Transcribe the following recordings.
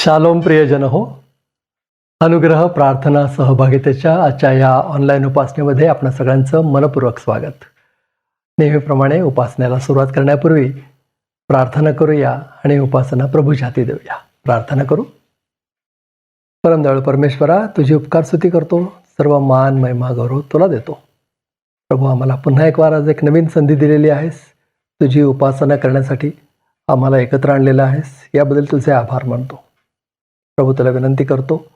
Shalom प्रियजन हो. अनुग्रह प्रार्थना सहभागितेच्या आजच्या या ऑनलाईन उपासनेमध्ये आपणा सगळ्यांचं मनपूर्वक स्वागत. नेहमीप्रमाणे उपासनेला सुरुवात करण्यापूर्वी प्रार्थना करूया आणि उपासना प्रभूच्या हाती देऊया. प्रार्थना करू. परमदयाळू परमेश्वरा, तुझी उपकार स्तुती करतो. सर्व मान महिमा गौरव तुला देतो. प्रभू, आम्हाला पुन्हा एक वार आज एक नवीन संधी दिलेली आहेस. तुझी उपासना करण्यासाठी आम्हाला एकत्र आणलेलं आहेस, याबद्दल तुझे आभार मानतो. प्रभू, तुला विनंती करतो,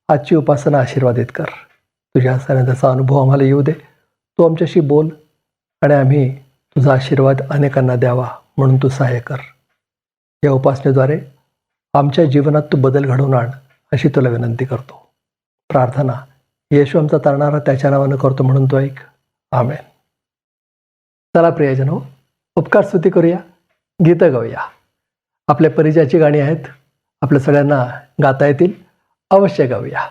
आजची उपासना आशीर्वादित कर. तुझ्या सानिध्याचा अनुभव आम्हाला येऊ दे. तू आमच्याशी बोल आणि आम्ही तुझा आशीर्वाद अनेकांना द्यावा म्हणून तू सहाय्य कर. या उपासनेद्वारे आमच्या जीवनात तू बदल घडवून आण अशी तुला विनंती करतो. प्रार्थना येशू आमचा तारणारा त्याच्या नावानं करतो म्हणून तो ऐक. आमेन. चला प्रियजनो, उपकार स्तुती करूया, गीतं गाऊया. आपल्या परिचयाची गाणी आहेत, आपल्या सगळ्यांना गाता येतील. अवश्य गाऊया.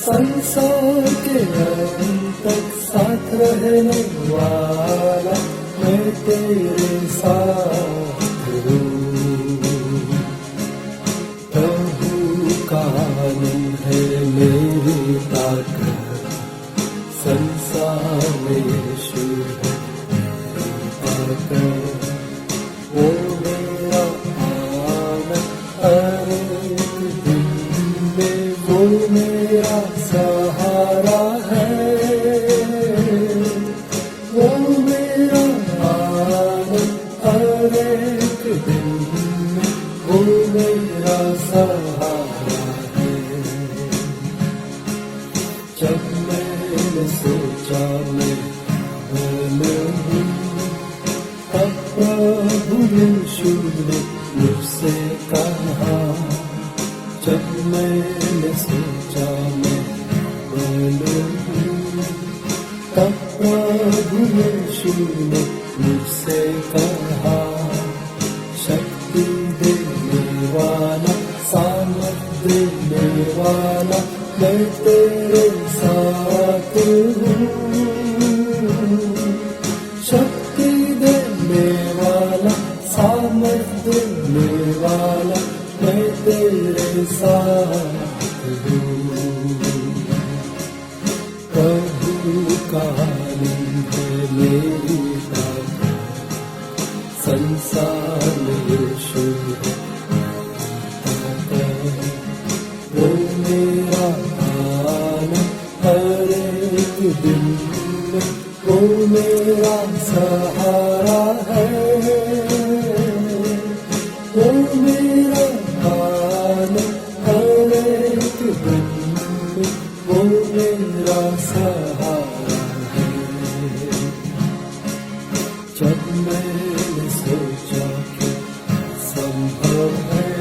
संसार के अंत तक साथ रहने वाला मैं तेरे साथ हूँ। प्रभु का आनंद है मेरी ताकत, संसार में यीशु है मेरी ताकत। वो मेरा आनंद हर एक दिन में, वो मेरा सहारा है। वो मेरा आनंद हर एक दिन में, वो मेरा सहारा है। जब मैंने सोचा मैं बलूं, तब प्रभु यीशु ने मुझसे कहा। जब मैंने सोचा मैं बलूं, तब प्रभु यीशु ने मुझसे कहा। शक्ति देने वाला, सामर्थ देने वाला, मैं तेरे साथ हूँ। शक्ति देने वाला, सामर्थ देने वाला, मैं तेरे साथ हूँ। प्रभु का आनंद है मेरी ताकत, संसार में यीशु है ताकत। वो मेरा आनंद हर एक दिन में, वो मेरा सहारा है। वो मेरा आनंद हर एक दिन में, वो मेरा सहारा है। जब मैंने सोचा कि संभव है,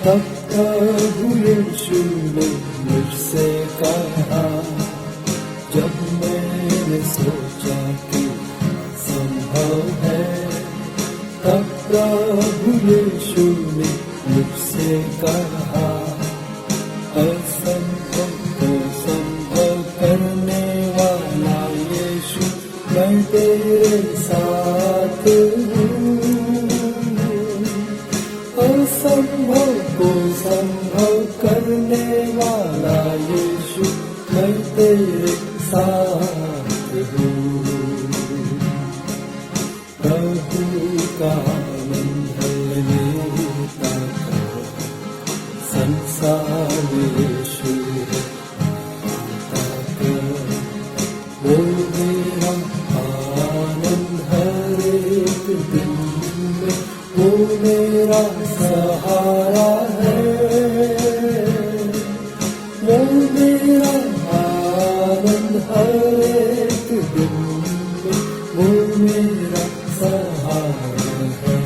तब प्रभु यीशु ने मुझसे कहा। जब मैंने सोचा कि संभव है, तब प्रभु यीशु ने मुझसे कहा। असंभव को संभव करने वाला यीशु, मैं तेरे साथ हूँ। असंभव को संभव करने वाला यीशु, मैं तेरे साथ हूँ। प्रभु का आनंद है मेरी ताकत, संसार में यीशु है ताकत। वो मेरा आनंद हर एक दिन में, वो मेरा सहारा है। वो मेरा आनंद हर एक दिन में, वो मेरा सहारा है।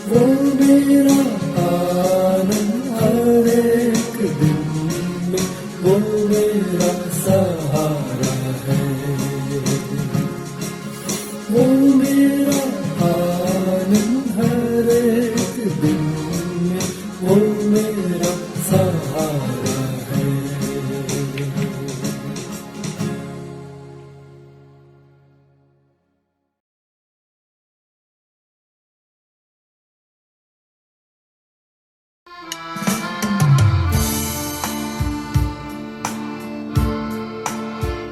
वो मेरा आनंद हर एक दिन में, वो मेरा सहारा है। वो मेरा आनंद हर एक दिन में, वो मेरा सहारा है।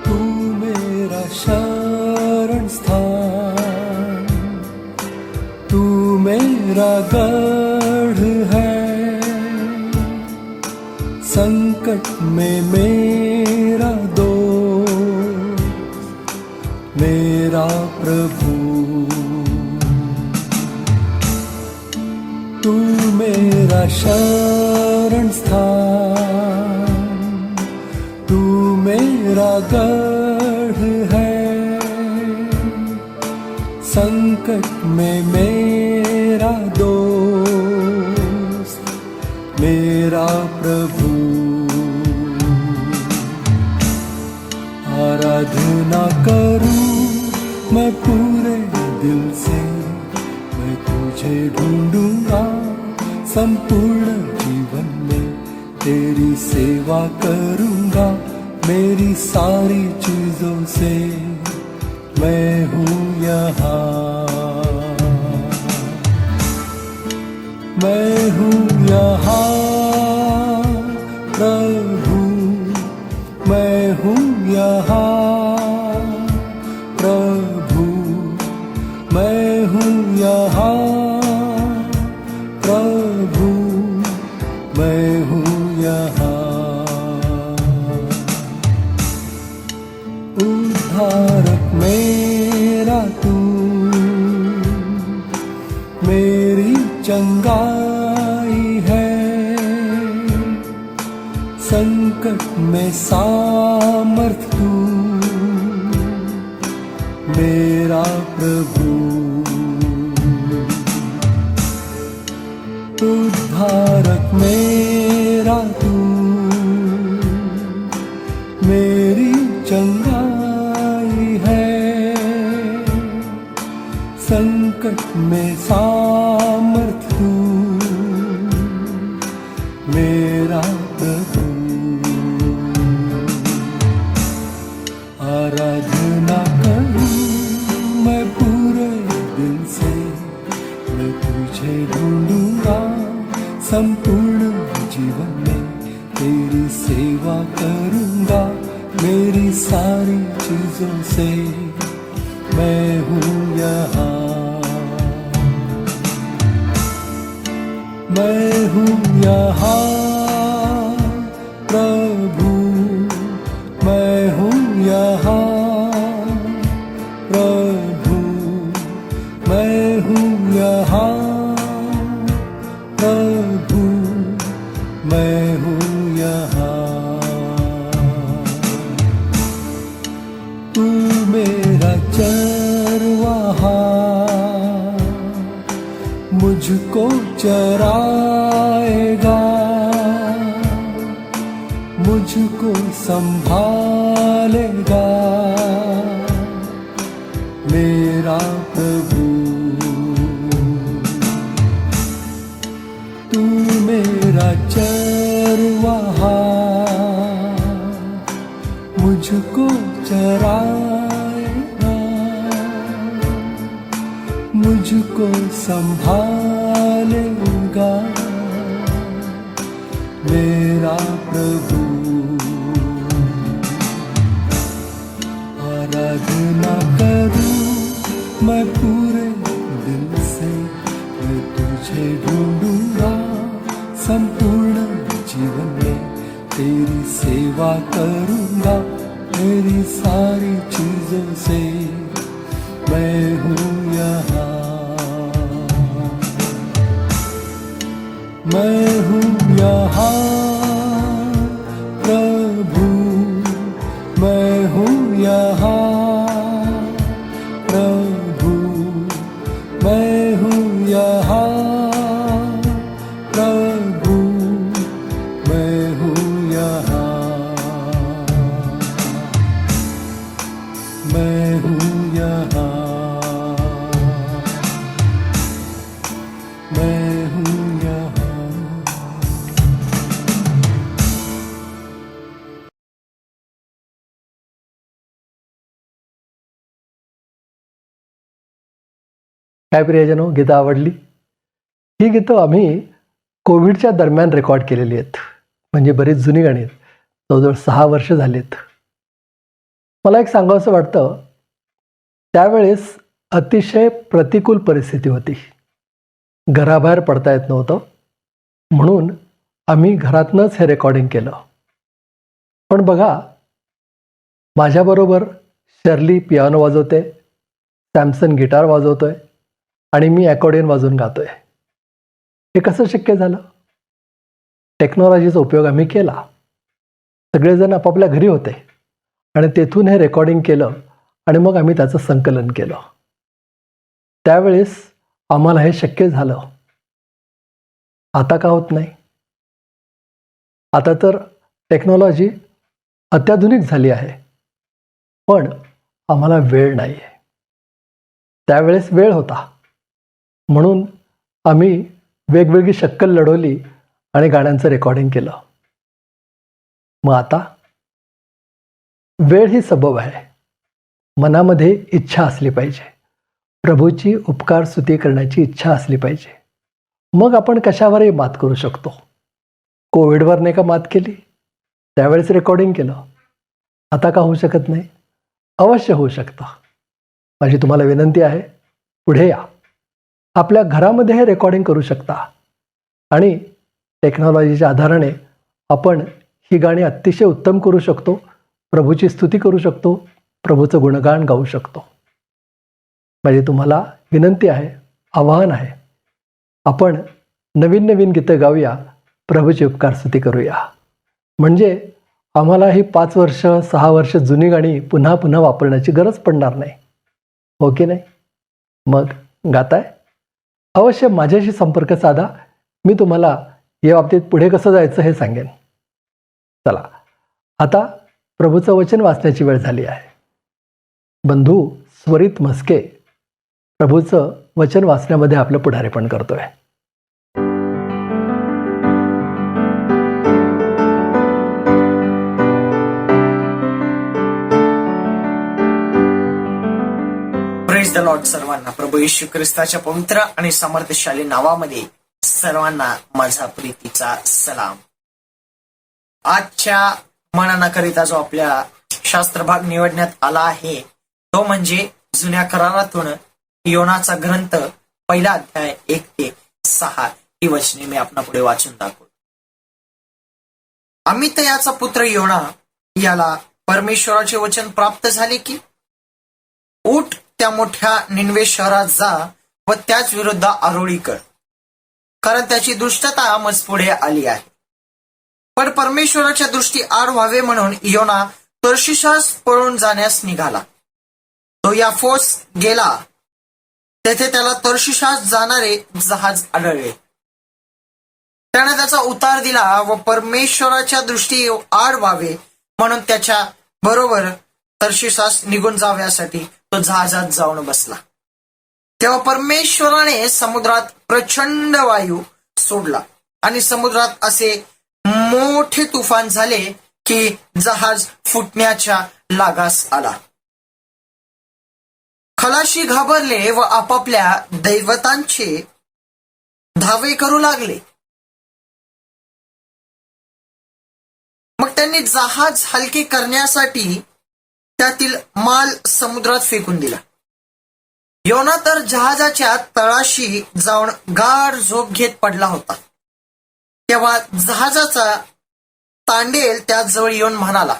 तू मेरा शरण स्थान, तू मेरा गढ़ है। संकट में मेरा दोस्त, मेरा प्रभु। तू मेरा शरण स्थान, तू मेरा गढ़ है। संकट में मेरा दोस्त, मेरा प्रभु। आराधना करूं मैं पूरे दिल से, मैं तुझे ढूंढूंगा संपूर्ण जीवन में। तेरी सेवा करूंगा मेरी सारी चीजों से, मैं हूँ यहाँ, मैं हूँ यहाँ प्रभु, मैं हूँ यहाँ प्रभु, मैं हूँ यहाँ प्रभु, मैं हूँ यहाँ। उद्धारक मेरा तू, मेरी चंगाई है, संकट में सामर्थ तू मेरा प्रभु। उद्धारक मेरा तू, मेरी चंगाई है, संकट में सामर्थ तू मेरा प्रभु। आराधना करूं मैं पूरे दिल से, मैं तुझे ढूंढूंगा संपूर्ण जीवन में, तेरी सेवा करूंगा मेरी सारी चीजों से। मैं हूँ यहाँ, मैं हूँ यहाँ प्रभु, मैं हूँ यहाँ प्रभु, मैं हूँ यहाँ प्रभु, मैं हूँ यहाँ। तू मेरा चरवाहा, मुझको चराएगा, मुझको संभालेगा मेरा प्रभु। तू मेरा चरवाहा, मुझको चराएगा, मुझको संभालेगा मेरा प्रभु। आराधना करूं मैं पूरे दिल से, मैं तुझे ढूंढूंगा संपूर्ण जीवन में, तेरी सेवा करूंगा मेरी सारी चीजों से। मैं हूँ यहाँ, मैं हूँ यहाँ प्रभु, मैं हूँ यहाँ प्रभु, मैं हूँ यहाँ प्रभु, मैं हूँ यहाँ, मैं हूँ यहाँ, मैं हूँ यहाँ। काय प्रियजनो, गीतं आवडली? ही गीतं आम्ही कोविडच्या दरम्यान रेकॉर्ड केलेली आहेत, म्हणजे बरीच जुनी गाणी आहेत, जवळजवळ 6 वर्ष झालीत. मला एक सांगावंसं वाटतं, त्यावेळेस अतिशय प्रतिकूल परिस्थिती होती, घराबाहेर पडता येत नव्हतं, म्हणून आम्ही घरातनंच हे रेकॉर्डिंग केलं. पण बघा, माझ्याबरोबर शर्ली पियानो वाजवते, सॅमसन गिटार वाजवतोय आणि मी अकॉर्डियन वाजवून गातोय. हे कसं शक्य झालं? टेक्नॉलॉजीचा उपयोग आम्ही केला. सगळेजण आपापल्या घरी होते आणि तेथून हे रेकॉर्डिंग केलं आणि मग आम्ही त्याचं संकलन केलं. त्यावेळेस आम्हाला हे शक्य झालं. आता का होत नाही? आता तर टेक्नॉलॉजी अत्याधुनिक झाली आहे, पण आम्हाला वेळ नाही आहे. त्यावेळेस वेळ होता, म्हणून आम्ही वेगवेगळी शक्कल लढवली आणि गाण्यांचं रेकॉर्डिंग केलं. मग आता वेळ ही सबब आहे. मनामध्ये इच्छा असली पाहिजे. प्रभूची उपकार स्तुती करण्याची इच्छा असली पाहिजे. मग आपण कशावरही मात करू शकतो. कोविडवर नाही का मात केली? त्यावेळेस रेकॉर्डिंग केलं. आता का होऊ शकत नाही? अवश्य होऊ शकतं. माझी तुम्हाला विनंती आहे, पुढे या. आपल्या घरामध्ये हे रेकॉर्डिंग करू शकता आणि टेक्नॉलॉजीच्या आधाराने आपण ही गाणी अतिशय उत्तम करू शकतो. प्रभूची स्तुती करू शकतो. प्रभूचं गुणगान गाऊ शकतो. म्हणजे तुम्हाला विनंती आहे, आवाहन आहे, आपण नवीन नवीन गीतं गाऊया, प्रभूची उपकार स्तुती करूया. म्हणजे आम्हाला ही 5 वर्ष 6 वर्ष जुनी गाणी पुन्हा पुन्हा वापरण्याची गरज पडणार नाही. हो की नाही? मग गाताय? अवश्य माझ्याशी संपर्क साधा. मी तुम्हाला या बाबतीत पुढे कसं जायचं हे सांगेन. चला, आता प्रभूचं वचन वाचण्याची वेळ झाली आहे. बंधू स्वरित म्हस्के प्रभूचं वचन वाचण्यामध्ये आपलं पुढारीपण करतोय. Praise the Lord. सर्वांना प्रभू येशू ख्रिस्ताच्या पवित्र आणि समर्थशाली नावामध्ये सर्वांना माझा प्रीतीचा सलाम. आजच्या मननाकरिता जो आपल्या शास्त्रभाग निवडण्यात आला आहे तो म्हणजे जुन्या करारातून योनाचा ग्रंथ 1 अध्याय 1 ते 6 ही वचने मी आपणा पुढे वाचून दाखवतो. अमित्याचा पुत्र योना याला परमेश्वराचे वचन प्राप्त झाले की उठ, त्या मोठ्या निनवे शहरात जा व त्याच विरुद्ध आरोळी कर, कारण त्याची दुष्टता मजपुढे आली आहे. पण परमेश्वराच्या दृष्टी आड व्हावे म्हणून योना तर्शिशास पळून जाण्यास निघाला. तो याफोस गेला. तेथे त्याला तर्शिशास जाणारे जहाज आढळले. त्याने त्याचा उतार दिला व परमेश्वराच्या दृष्टी आड व्हावे म्हणून त्याच्या बरोबर तर्शिशास निघून जाव्यासाठी तो जहाजात जाऊन बसला. तेव्हा परमेश्वराने समुद्रात प्रचंड वायू सोडला आणि समुद्रात असे मोठे तुफान झाले की जहाज फुटण्याच्या लागास आला. खलाशी घाबरले व आपापल्या दैवतांचे धावे करू लागले. मग त्यांनी जहाज हलके करण्यासाठी त्यातील माल समुद्रात फेकून दिला. योना तर जहाजाच्या तळाशी जाऊन गाढ झोप घेत पडला होता. तेव्हा जहाजाचा तांडेल त्याजवळ येऊन म्हणाला,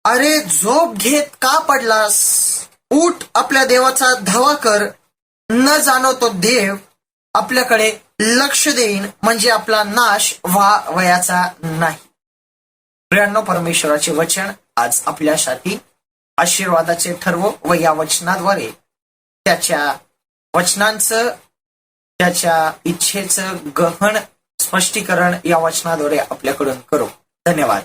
अरे झोप घेत का पडलास? उठ, आपल्या देवाचा धावा कर. न जाणो तो देव आपल्याकडे लक्ष देईन, म्हणजे आपला नाश व्हावयाचा नाही. प्रियांनो, परमेश्वराचे वचन आज आपल्यासाठी आशीर्वादाचे ठरवो व या वचनाद्वारे त्याच्या वचनांचं, त्याच्या इच्छेचं गहन स्पष्टीकरण या वचनाद्वारे आपल्याकडून करू. धन्यवाद.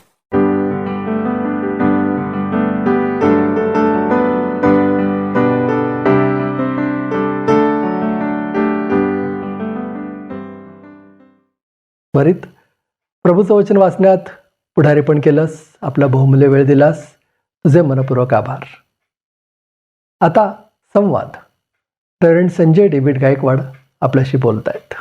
त्वरित प्रभूचं वचन वाचण्यात पुढारीपण केलंस, आपला बहुमूल्य वेळ दिलास, तुझे मनपूर्वक आभार. आता संवाद. रेव्हरंड संजय डेव्हिड गायकवाड आपल्याशी बोलतायत.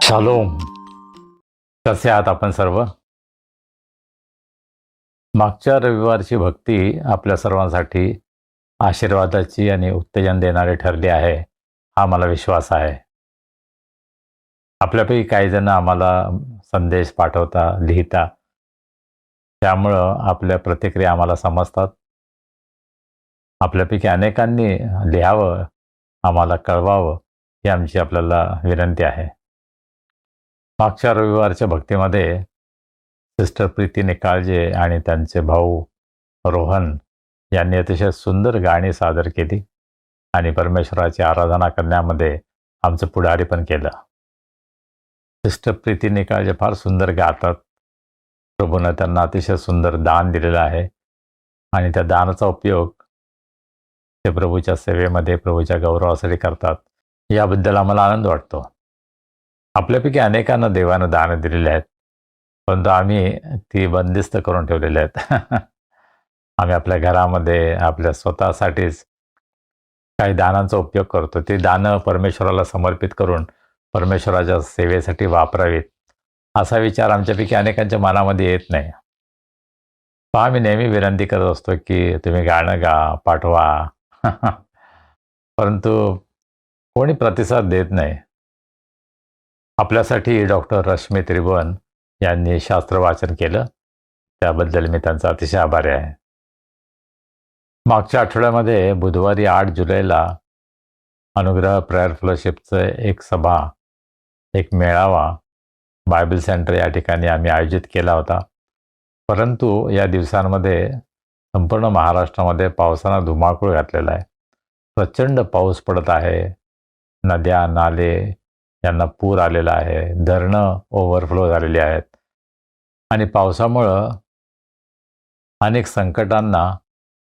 शालोम. कसे आहात आपण सर्व? मागच्या रविवारची भक्ती आपल्या सर्वांसाठी आशीर्वादाची आणि उत्तेजन देणारी ठरली आहे, हा मला विश्वास आहे. आपल्यापैकी काही जण आम्हाला संदेश पाठवता, लिहिता, त्यामुळं आपल्या प्रतिक्रिया आम्हाला समजतात. आपल्यापैकी अनेकांनी लिहावं, आम्हाला कळवावं, ही आमची आपल्याला विनंती आहे. मागच्या रविवारच्या भक्तीमध्ये सिस्टर प्रीती निकाळजे आणि त्यांचे भाऊ रोहन यांनी अतिशय सुंदर गाणी सादर केली आणि परमेश्वराची आराधना करण्यामध्ये आमचं पुढारीपण केलं. सिस्टर प्रीती निकाळजे फार सुंदर गातात. प्रभूनं त्यांना अतिशय सुंदर दान दिलेलं आहे आणि त्या दानाचा उपयोग ते प्रभूच्या सेवेमध्ये, प्रभूच्या गौरवासाठी करतात, याबद्दल आम्हाला आनंद वाटतो. आपल्यापैकी अनेकांना देवानं दानं दिलेली आहेत, परंतु आम्ही ती बंदिस्त करून ठेवलेली आहेत. आम्ही आपल्या घरामध्ये आपल्या स्वतःसाठीच काही दानांचा उपयोग करतो. ती दानं परमेश्वराला समर्पित करून परमेश्वराच्या सेवेसाठी वापरावीत, असा विचार आमच्यापैकी अनेकांच्या मनामध्ये येत नाही. पहा, मी नेहमी विनंती करत असतो की तुम्ही गाणं गा, पाठवा. परंतु कोणी प्रतिसाद देत नाही. आपल्यासाठी डॉक्टर रश्मी त्रिभुवन यांनी शास्त्र वाचन केलं, त्याबद्दल मी त्यांचा अतिशय आभारी आहे. मागच्या आठवड्यामध्ये बुधवारी 8 जुलैला अनुग्रह प्रेयर फेलोशिपचं एक सभा, एक मेळावा बायबल सेंटर या ठिकाणी आम्ही आयोजित केला होता. परंतु या दिवसांमध्ये संपूर्ण महाराष्ट्रामध्ये पावसानं धुमाकूळ घातलेला आहे. प्रचंड पाऊस पडत आहे. नद्या, नाले यांना पूर आलेला आहे. धरणं ओव्हरफ्लो झालेली आहेत आणि पावसामुळं अनेक संकटांना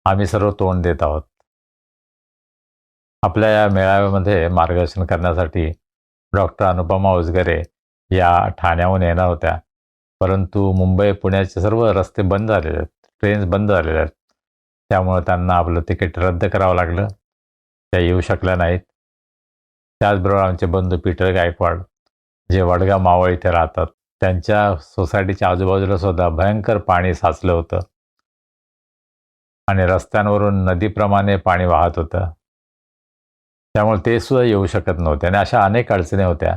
आम्ही सर्व तोंड देत आहोत. आपल्या या मेळाव्यामध्ये मार्गदर्शन करण्यासाठी डॉक्टर अनुपमा उजगरे या ठाण्याहून येणार होत्या, परंतु मुंबई पुण्याचे सर्व रस्ते बंद झालेले आहेत, ट्रेन्स बंद झालेल्या आहेत. त्यामुळे त्यांना आपलं तिकीट रद्द करावं लागलं. त्या येऊ शकल्या नाहीत. त्याचबरोबर आमचे बंधू पीटर गायकवाड, जे वडगाव मावळ इथे राहतात, त्यांच्या सोसायटीच्या आजूबाजूला सुद्धा भयंकर पाणी साचलं होतं आणि रस्त्यांवरून नदीप्रमाणे पाणी वाहत होतं. त्यामुळे ते सुद्धा येऊ शकत नव्हते आणि अशा अनेक अडचणी होत्या.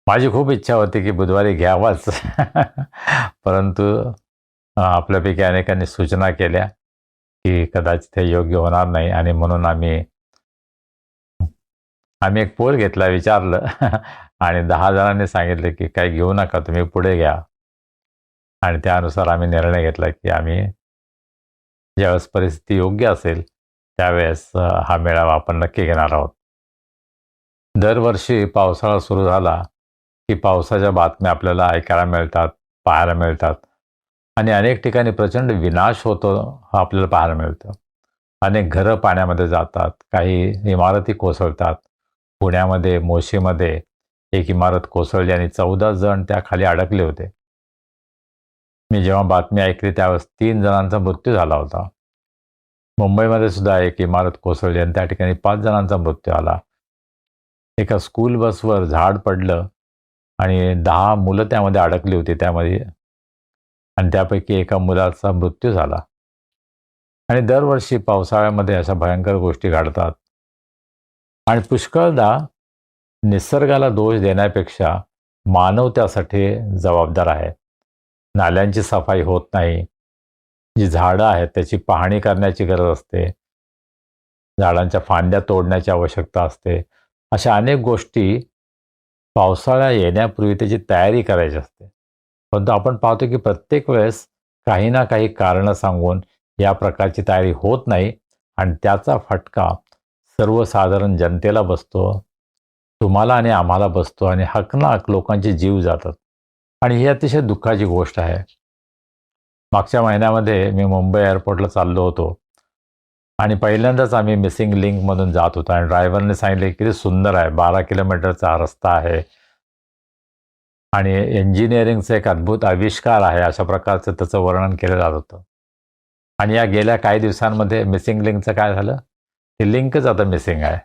माझी खूप इच्छा होती की बुधवारी घ्यावाच, परंतु आपल्यापैकी अनेकांनी सूचना केल्या की कदाचित हे योग्य होणार नाही आणि म्हणून आम्ही एक पोल घेतला, विचारलं आणि 10 जणांनी सांगितले की काही घेऊ नका, तुम्ही पुढे घ्या. आणि त्यानुसार आम्ही निर्णय घेतला की आम्ही ज्यावेळेस परिस्थिती योग्य असेल त्यावेळेस हा मेळावा आपण नक्की घेणार आहोत. दरवर्षी पावसाळा सुरू झाला की पावसाच्या बातम्या आपल्याला ऐकायला मिळतात, पाहायला मिळतात आणि अनेक ठिकाणी प्रचंड विनाश होतो हा आपल्याला पाहायला मिळतं. अनेक घरं पाण्यामध्ये जातात, काही इमारती कोसळतात. पुण्यामध्ये मोशीमध्ये एक इमारत कोसळली आणि 14 जण त्या खाली अडकले होते. मी जेव्हा बातमी ऐकली त्यावेळेस 3 जणांचा मृत्यू झाला होता. मुंबईमध्ये सुद्धा एक इमारत कोसळली आणि त्या ठिकाणी 5 जणांचा मृत्यू आला. एका स्कूल बसवर झाड पडलं आणि 10 मुलं त्यामध्ये अडकली होती त्यामध्ये आणि त्यापैकी एका मुलाचा मृत्यू झाला. आणि दरवर्षी पावसाळ्यामध्ये अशा भयंकर गोष्टी घडतात आणि पुष्कळदा निसर्गाला दोष देण्यापेक्षा मानव त्यासाठी जबाबदार आहे. नाल्यांची सफाई होत नाही, जी झाडं आहेत त्याची पाहणी करण्याची गरज असते, झाडांच्या फांद्या तोडण्याची आवश्यकता असते. अशा अनेक गोष्टी पावसाळा येण्यापूर्वी त्याची तयारी करायची असते. परंतु आपण पाहतो की प्रत्येक वेळेस काही ना काही कारणं सांगून या प्रकारची तयारी होत नाही आणि त्याचा फटका सर्वसाधारण जनतेला बसतो, तुम्हाला आणि आम्हाला बसतो आणि हकनाक लोकांचे जीव जातात आणि ही अतिशय दुःखाची गोष्ट आहे. मागच्या महिन्यामध्ये मी मुंबई एअरपोर्टला चाललो होतो आणि पहिल्यांदाच आम्ही मिसिंग लिंकमधून जात होतो आणि ड्रायव्हरने सांगितले किती सुंदर आहे, 12 किलोमीटरचा रस्ता आहे आणि इंजिनिअरिंगचं एक अद्भुत आविष्कार आहे, अशा प्रकारचं त्याचं वर्णन केलं जात होतं. आणि या गेल्या काही दिवसांमध्ये मिसिंग लिंकचं काय झालं, ती लिंकच आता मिसिंग आहे.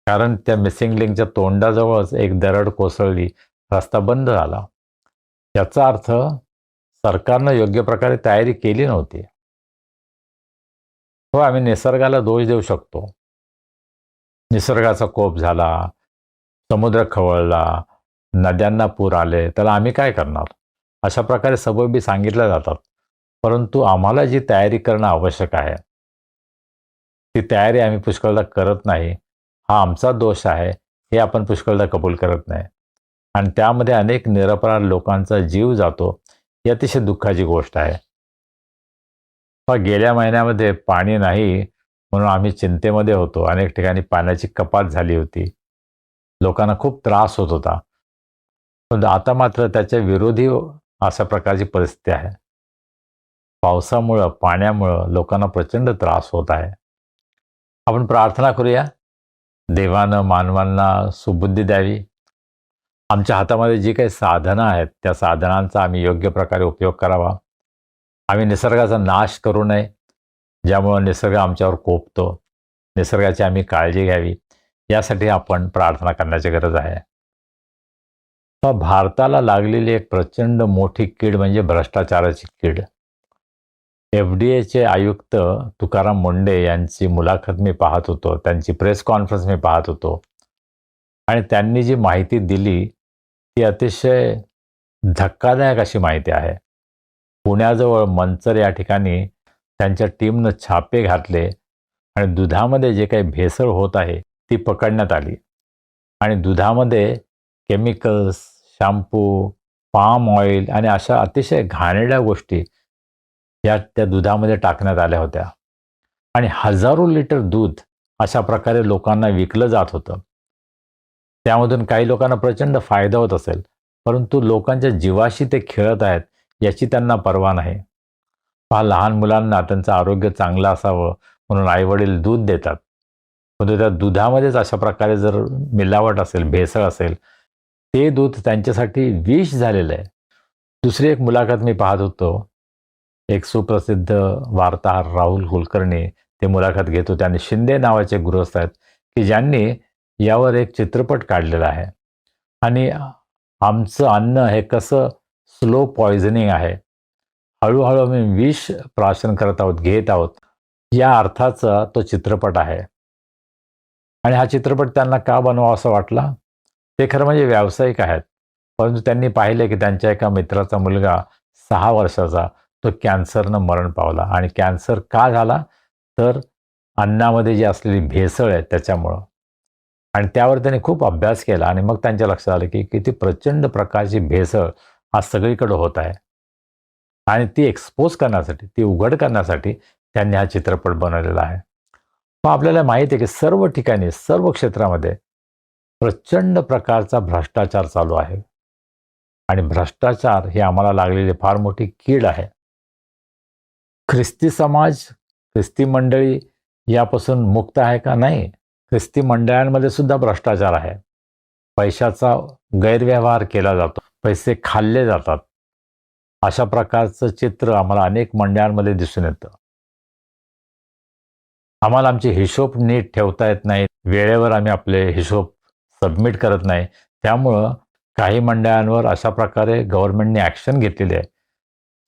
कारण त्या मिसिंग लिंकच्या तोंडाजवळच एक दरड कोसळली, रस्ता बंद झाला. याचा अर्थ सरकारनं योग्य प्रकारे तयारी केली नव्हती. हो, आम्ही निसर्गाला दोष देऊ शकतो. निसर्गाचा कोप झाला, समुद्र खवळला, नद्यांना पूर आले, त्याला आम्ही काय करणार, अशा प्रकारे सबबी सांगितल्या जातात. परंतु आम्हाला जी तयारी करणं आवश्यक आहे ती तयारी आम्ही पुष्कळदा करत नाही. हा आमचा दोष आहे हे आपण पुष्कळदा कबूल करत नाही आणि त्यामध्ये अनेक निरपराध लोकांचा जीव जातो. ही अतिशय दुःखाची गोष्ट आहे. गेल्या महिन्यामध्ये पाणी नाही म्हणून आम्ही चिंतेमध्ये होतो. अनेक ठिकाणी पाण्याची कपात झाली होती, लोकांना खूप त्रास होत होता. पण आता मात्र त्याच्या विरोधी अशा प्रकारची परिस्थिती आहे. पावसामुळं, पाण्यामुळं लोकांना प्रचंड त्रास होत आहे. आपण प्रार्थना करूया, देवानं मानवांना सुबुद्धी द्यावी. आमच्या हातामध्ये जी काही साधनं आहेत, त्या साधनांचा आम्ही योग्य प्रकारे उपयोग करावा. आम्ही निसर्गाचा नाश करू नये, ज्यामुळं निसर्ग आमच्यावर कोपतो. निसर्गाची आम्ही काळजी घ्यावी, यासाठी आपण प्रार्थना करण्याची गरज आहे. पण भारताला लागलेली एक प्रचंड मोठी कीड म्हणजे भ्रष्टाचाराची कीड. FDAचे आयुक्त तुकाराम मुंडे यांची मुलाखत मी पाहत होतो, त्यांची प्रेस कॉन्फरन्स मी पाहत होतो आणि त्यांनी जी माहिती दिली ती अतिशय धक्कादायक अशी माहिती आहे. पुण्याजवळ मंचर या ठिकाणी त्यांच्या टीमनं छापे घातले आणि दुधामध्ये जे काही भेसळ होत आहे ती पकडण्यात आली आणि दुधामध्ये केमिकल्स, शॅम्पू, पाम ऑइल आणि अशा अतिशय घाणेरड्या गोष्टी या त्या दुधामध्ये टाकण्यात आल्या होत्या आणि हजारो लिटर दूध अशा प्रकारे लोकांना विकलं जात होतं. त्यामधून काही लोकांना प्रचंड फायदा होत असेल, परंतु लोकांच्या जीवाशी ते खेळत आहेत याची त्यांना पर्वा नाही. पहा, लहान मुलांना त्यांचं आरोग्य चांगलं असावं म्हणून आईवडील दूध देतात, परंतु त्या दुधामध्येच अशा प्रकारे जर मिलावट असेल, भेसळ असेल, ते दूध त्यांच्यासाठी विष झालेलं आहे. दुसरी एक मुलाखत मी पाहत होतो, एक सुप्रसिद्ध वार्ताहर राहुल कुलकर्णी ते मुलाखत घेत होते आणि शिंदे नावाचे गृहस्थ आहेत की ज्यांनी यावर एक चित्रपट काढलेला आहे आणि आमचं अन्न हे कसं स्लो पॉयझनिंग आहे, हळूहळू आम्ही विष प्राशन करत आहोत, घेत आहोत, या अर्थाचा तो चित्रपट आहे. आणि हा चित्रपट त्यांना का बनवावा असं वाटला? ते खरं म्हणजे व्यावसायिक आहेत, परंतु त्यांनी पाहिले की त्यांच्या एका मित्राचा मुलगा 6 वर्षाचा तो कॅन्सरनं मरण पावला आणि कॅन्सर का झाला? तर अन्नामध्ये जी असलेली भेसळ आहे त्याच्यामुळं. आणि त्यावर त्यांनी खूप अभ्यास केला आणि मग त्यांच्या लक्षात आलं की किती प्रचंड प्रकारची भेसळ आज सगळीकडे होत आहे आणि ती एक्सपोज करण्यासाठी, ती उघड करण्यासाठी त्यांनी हा चित्रपट बनवलेला आहे. मग आपल्याला माहिती आहे की सर्व ठिकाणी, सर्व क्षेत्रामध्ये प्रचंड प्रकारचा भ्रष्टाचार चालू आहे आणि भ्रष्टाचार ही आम्हाला लागलेली फार मोठी कीड आहे. ख्रिस्ती समाज, ख्रिस्ती मंडळी यापासून मुक्त आहे का? नाही. ख्रिस्ती मंडळांमध्ये सुद्धा भ्रष्टाचार आहे. पैशाचा गैरव्यवहार केला जातो, पैसे खाल्ले जातात. अशा प्रकारचं चित्र आम्हाला अनेक मंडळांमध्ये दिसून येतं. आम्हाला आमचे हिशोब नीट ठेवता येत नाही, वेळेवर आम्ही आपले हिशोब सबमिट करत नाही. त्यामुळं काही मंडळांवर अशा प्रकारे गव्हर्नमेंटने ॲक्शन घेतलेली आहे.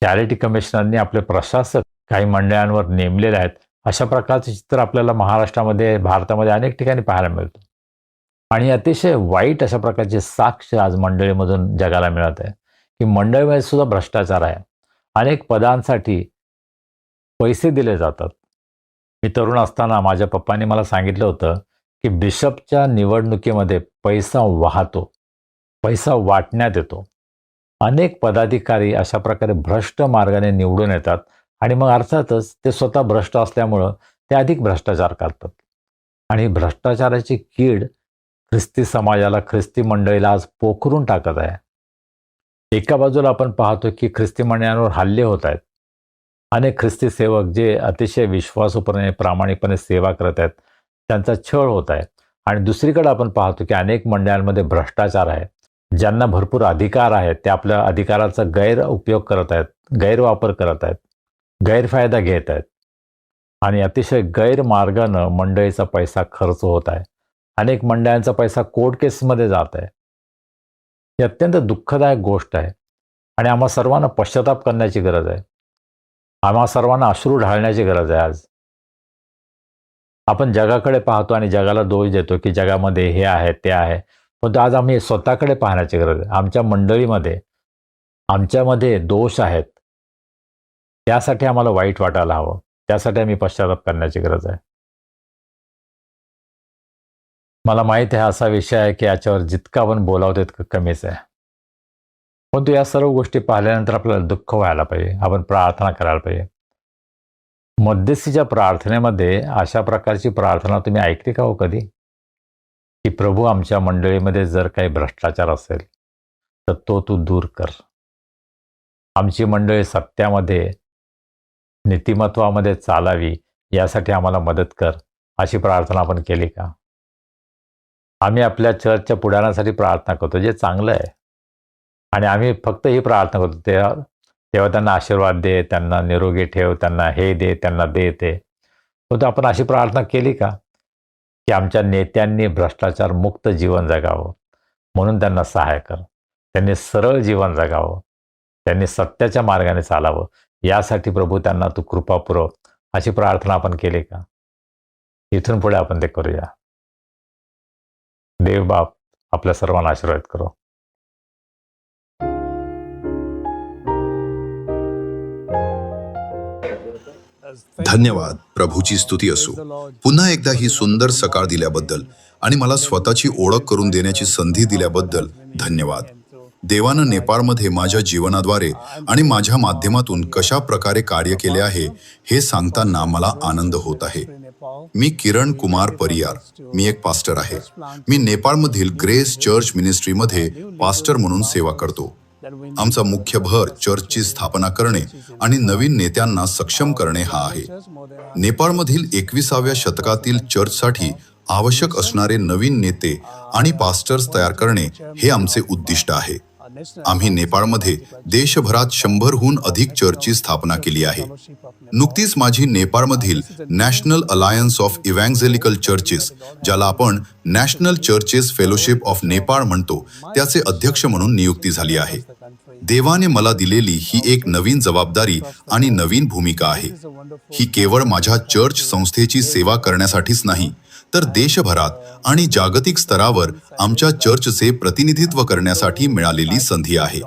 चॅरिटी कमिशनरनी आपले प्रशासक काही मंडळांवर नेमलेले आहेत. अशा प्रकारचे चित्र आपल्याला महाराष्ट्रामध्ये, भारतामध्ये अनेक ठिकाणी पाहायला मिळतं आणि अतिशय वाईट अशा प्रकारचे साक्ष आज मंडळीमधून जगाला मिळत आहे की मंडळीमध्ये सुद्धा भ्रष्टाचार आहे. अनेक पदांसाठी पैसे दिले जातात. मी तरुण असताना माझ्या पप्पांनी मला सांगितलं होतं की बिशपच्या निवडणुकीमध्ये पैसा वाहतो, पैसा वाटण्यात येतो. अनेक पदाधिकारी अशा प्रकारे भ्रष्ट मार्गाने निवडून येतात आणि मग अर्थातच ते स्वतः भ्रष्ट असल्यामुळं ते अधिक भ्रष्टाचार करतात आणि भ्रष्टाचाराची कीड ख्रिस्ती समाजाला, ख्रिस्ती मंडळीला आज पोखरून टाकत आहे. एका बाजूला आपण पाहतो की ख्रिस्ती मंडळांवर हल्ले होत आहेत. अनेक ख्रिस्ती सेवक जे अतिशय विश्वासूपणे, प्रामाणिकपणे सेवा करत आहेत, त्यांचा छळ होत आहे आणि दुसरीकडे आपण पाहतो की अनेक मंडळांमध्ये भ्रष्टाचार आहे. ज्यांना भरपूर अधिकार आहेत ते आपल्या अधिकाराचा गैरउपयोग करत आहेत, गैरवापर करत आहेत, गैरफायदा घेत आहेत आणि अतिशय गैरमार्गानं मंडळीचा पैसा खर्च होत आहे. अनेक मंडळांचा पैसा कोर्ट केसमध्ये जात आहे. ही अत्यंत दुःखदायक गोष्ट आहे आणि आम्हा सर्वांना पश्चाताप करण्याची गरज आहे. आम्हा सर्वांना अश्रू ढाळण्याची गरज आहे. आज आपण जगाकडे पाहतो आणि जगाला दोष देतो की जगामध्ये हे आहे, ते आहे, पण आज आम्ही स्वतःकडे पाहण्याची गरज आहे. आमच्या मंडळीमध्ये, आमच्यामध्ये दोष आहेत, त्यासाठी आम्हाला वाईट वाटायला हवं. त्यासाठी आम्ही पश्चाताप करण्याची गरज आहे. मला माहीत आहे असा विषय आहे की याच्यावर जितकं आपण बोलावं तितकं कमीच आहे, परंतु या सर्व गोष्टी पाहिल्यानंतर आपल्याला दुःख व्हायला पाहिजे. आपण प्रार्थना करायला पाहिजे. मध्यस्थीच्या प्रार्थनेमध्ये अशा प्रकारची प्रार्थना तुम्ही ऐकली का हो कधी? की प्रभू, आमच्या मंडळीमध्ये जर काही भ्रष्टाचार असेल तर तो तू दूर कर. आमची मंडळी सत्यामध्ये नीतिमत्वामध्ये चालावी यासाठी आम्हाला मदत कर, अशी प्रार्थना आपण केली का? आम्ही आपल्या चर्चच्या पुढाऱ्यांसाठी प्रार्थना करतो, जे चांगलं आहे, आणि आम्ही फक्त ही प्रार्थना करतो तेव्हा त्यांना आशीर्वाद दे, त्यांना निरोगी ठेव, त्यांना हे दे, त्यांना दे ते. परंतु आपण अशी प्रार्थना केली का की आमच्या नेत्यांनी भ्रष्टाचार मुक्त जीवन जगावं, म्हणून त्यांना सहाय्य कर, त्यांनी सरळ जीवन जगावं, त्यांनी सत्याच्या मार्गाने चालावं, यासाठी प्रभू त्यांना तू कृपा पुरव, अशी प्रार्थना आपण केली का? इथून पुढे आपण ते करूया. देव बाप आपल्या सर्वांना आशीर्वाद करो. धन्यवाद. प्रभूची स्तुती असो. पुन्हा एकदा ही सुंदर सकाळ दिल्याबद्दल आणि मला स्वतःची ओळख करून देण्याची संधी दिल्याबद्दल धन्यवाद. देवानं नेपाळमध्ये माझ्या जीवनाद्वारे आणि माझ्या माध्यमातून कशा प्रकारे कार्य केले आहे हे सांगताना मला आनंद होत आहे. मी किरण कुमार परियार. मी एक पास्टर आहे. मी नेपाळमधील ग्रेस चर्च मिनिस्ट्रीमध्ये पास्टर म्हणून सेवा करतो. आमचा मुख्य भर चर्चची स्थापना करणे आणि नवीन नेत्यांना सक्षम करणे हा आहे. नेपाळमधील 21व्या शतकातील चर्चसाठी आवश्यक असणारे नवीन नेते आणि पास्टर्स तयार करणे हे आमचे उद्दिष्ट आहे. आम्ही नेपाळमध्ये देशभरात 100हून अधिक चर्चची स्थापना केली आहे. नुकतीच माझी नेपाळमधील नॅशनल अलायन्स ऑफ इव्हँजेलिकल चर्चेस, ज्याला आपण national churches fellowship of Nepal म्हणतो, त्याचे अध्यक्ष म्हणून नियुक्ती झाली आहे. देवाने मला दिलेली ही एक नवीन जबाबदारी आणि नवीन भूमिका आहे. ही केवळ माझ्या चर्च संस्थेची सेवा करण्यासाठीच नाही, तर देशभरात आणि जागतिक स्तरावर आमच्या चर्चचे प्रतिनिधित्व करण्यासाठी मिळालेली संधी आहे.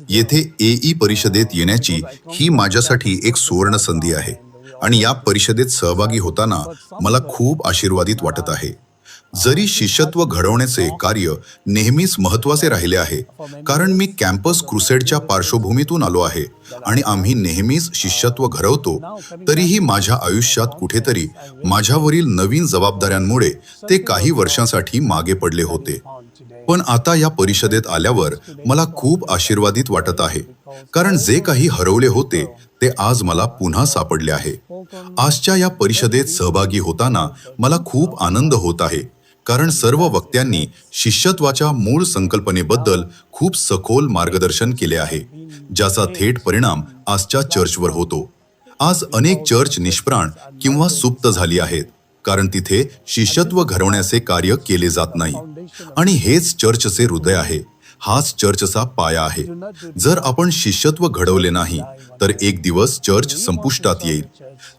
येथे एई परिषदेत येण्याची ही माझ्यासाठी एक सुवर्ण संधी आहे आणि या परिषदेत सहभागी होताना मला खूप आशीर्वादित वाटत आहे. जरी शिष्यत्व घडवण्याचे कार्य नेहमीच महत्त्वाचे राहिले आहे, कारण मी कॅम्पस क्रुसेडच्या पार्श्वभूमीतून आलो आहे आणि आम्ही नेहमीच शिष्यत्व घडवतो, तरीही माझ्या आयुष्यात कुठेतरी माझ्यावरील नवीन जबाबदाऱ्यांमुळे ते काही वर्षांसाठी मागे पडले होते. पण आता या परिषदेत आल्यावर मला खूप आशीर्वादित वाटत आहे, कारण जे काही हरवले होते ते आज मला पुन्हा सापडले आहे. आजच्या या परिषदेत सहभागी होताना मला खूप आनंद होत आहे, कारण सर्व वक्त्यांनी शिष्यत्वाच्या मूळ संकल्पनेबद्दल खूप सखोल मार्गदर्शन केले आहे, ज्याचा थेट परिणाम आजच्या चर्चवर होतो. आज अनेक चर्च निष्प्राण किंवा सुप्त झाली आहेत, कारण तिथे शिष्यत्व घडवण्याचे कार्य केले जात नाही. आणि हेच चर्चचे हृदय आहे, हाच चर्चचा पाया आहे. जर आपण शिष्यत्व घडवले नाही तर एक दिवस चर्च संपुष्टात येईल.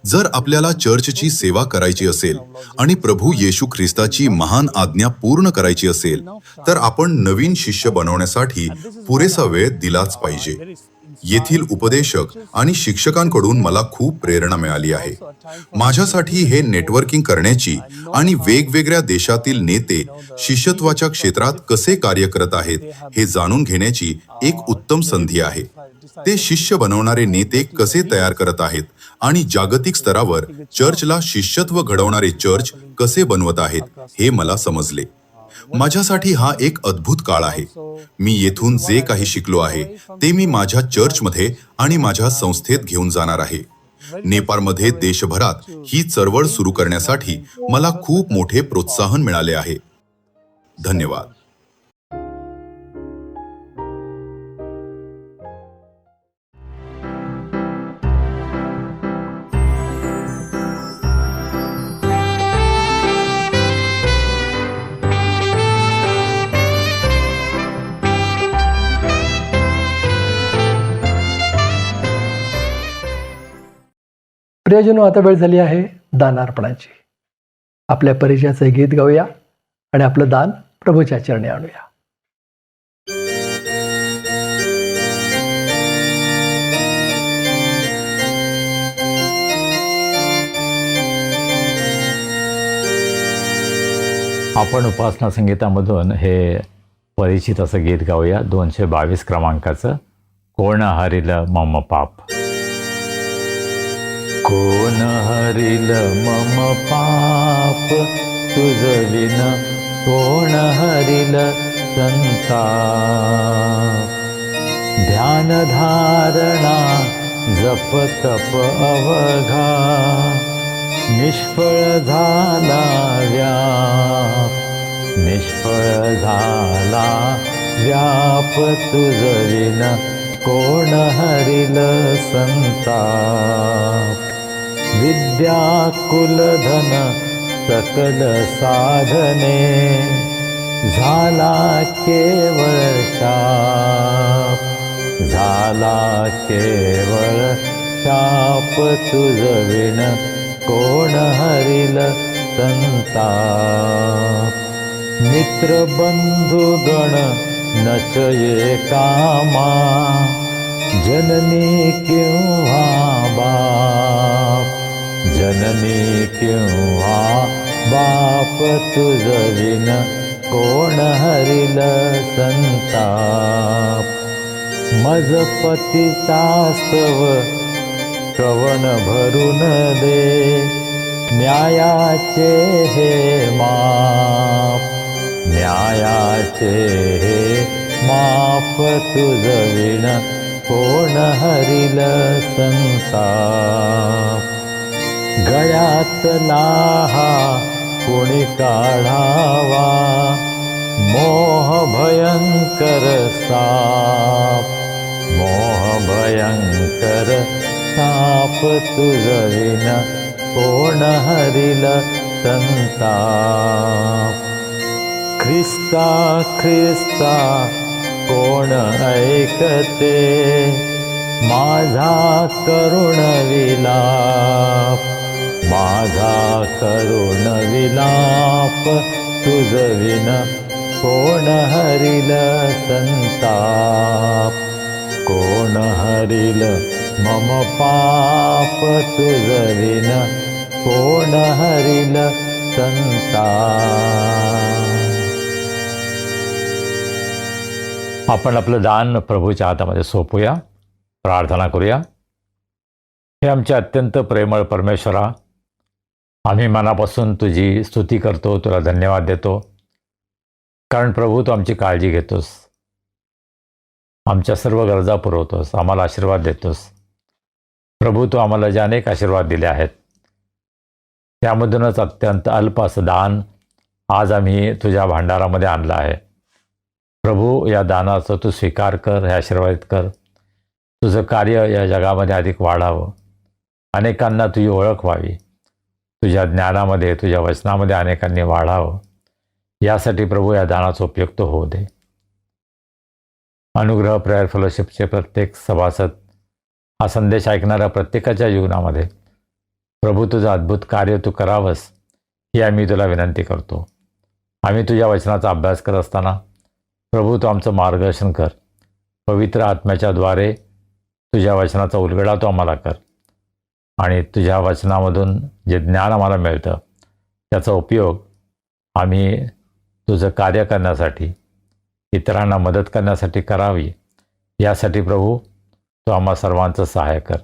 जर आपल्याला चर्चची सेवा करायची असेल आणि प्रभू येशू ख्रिस्ताची महान आज्ञा पूर्ण करायची असेल, तर आपण नवीन शिष्य बनवण्यासाठी पुरेसा वेळ दिलाच पाहिजे. येथील उपदेशक आणि शिक्षकांकडून मला खूप प्रेरणा मिळाली आहे. माझ्यासाठी हे नेटवर्किंग करण्याची आणि वेगवेगळ्या देशातील नेते शिष्यत्वाच्या क्षेत्रात कसे कार्य करत आहेत हे जाणून घेण्याची एक उत्तम संधी आहे. ते शिष्य बनवणारे नेते कसे तयार करत आहेत आणि जागतिक स्तरावर चर्चला शिष्यत्व घडवणारे चर्च कसे बनवत आहेत हे मला समजले. माझ्यासाठी हा एक अद्भुत काळ आहे. मी येथून जे काही शिकलो आहे ते मी माझ्या चर्चमध्ये आणि माझ्या संस्थेत घेऊन जाणार आहे. नेपाळमध्ये देशभरात ही चळवळ सुरू करण्यासाठी मला खूप मोठे प्रोत्साहन मिळाले आहे. धन्यवाद. प्रियजनो, आता वेळ झाली आहे दानार्पणाची. आपल्या परिचयाचे गीत गाऊया आणि आपलं दान प्रभूच्या चरणी आणूया. आपण उपासना संगीतामधून हे परिचित असं गीत गाऊया, 222 क्रमांकाचं, कोण हरिल मम पाप. कोण हरिल मम पाप, तुझ विन कोण हरिल संताप. ध्यान धारणा जप तप अवघा निष्फळ झाला व्याप, निष्फळ झाला व्याप तुझविन कोण हरिल संताप. विद्या कुलधन सकल साधने झाला केवळ शाप, झाला केवळ शाप तुझविन कोण हरिल संताप. मित्र बंधुगण नचये कामा जननी किंवा बाप, जननी किंवा बाप तुझविन कोण हरिल संताप. मजपतीचास्तव कवन भरून दे न्यायाचे हे माप, न्यायाचे हे माप तुझविन कोण हरिल संताप. गळ्यातला हा कोणी काढावा मोह भयंकर साप, मोह भयंकर साप तुझविन कोण हरिल संताप. ख्रिस्ता ख्रिस्ता कोण ऐकते माझा करुण विलाप, माझा करुण विलाप तुझविन कोण हरिल संताप. कोण हरिल मम पाप तुझविन कोण हरिल संताप. आपण आपलं दान प्रभूच्या हातामध्ये सोपूया, प्रार्थना करूया. हे आमचे अत्यंत प्रेमळ परमेश्वरा, आम्ही मनापासून तुझी स्तुती करतो, तुला धन्यवाद देतो. कारण प्रभू तू आमची काळजी घेतोस, आमच्या सर्व गरजा पुरवतोस, आम्हाला आशीर्वाद देतोस. प्रभू तू आम्हाला जे अनेक आशीर्वाद दिले आहेत त्यामधूनच अत्यंत अल्प असं दान आज आम्ही तुझ्या भांडारामध्ये आणलं आहे. प्रभू या दानाचा तू स्वीकार कर, हे आशीर्वादित कर. तुझं कार्य या जगामध्ये अधिक वाढावं, अनेकांना तुझी ओळख व्हावी, तुझ्या ज्ञानामध्ये तुझ्या वचनामध्ये अनेकांनी वाढावं, यासाठी प्रभू या दानाचा उपयोग तो होऊ दे. अनुग्रह प्रेयर फेलोशिपचे प्रत्येक सभासद, हा संदेश ऐकणाऱ्या प्रत्येकाच्या जीवनामध्ये प्रभू तुझं अद्भुत कार्य तू करावंस ही आम्ही तुला विनंती करतो. आम्ही तुझ्या वचनाचा अभ्यास करत असताना प्रभू तू आमचं मार्गदर्शन कर. पवित्र आत्म्याच्या द्वारे तुझ्या वचनाचा उलगडा तो आम्हाला कर आणि तुझ्या वचनामधून जे ज्ञान आम्हाला मिळतं त्याचा उपयोग आम्ही तुझं कार्य करण्यासाठी, इतरांना मदत करण्यासाठी करावी, यासाठी प्रभू तू आम्हा सर्वांचं सहाय्य कर.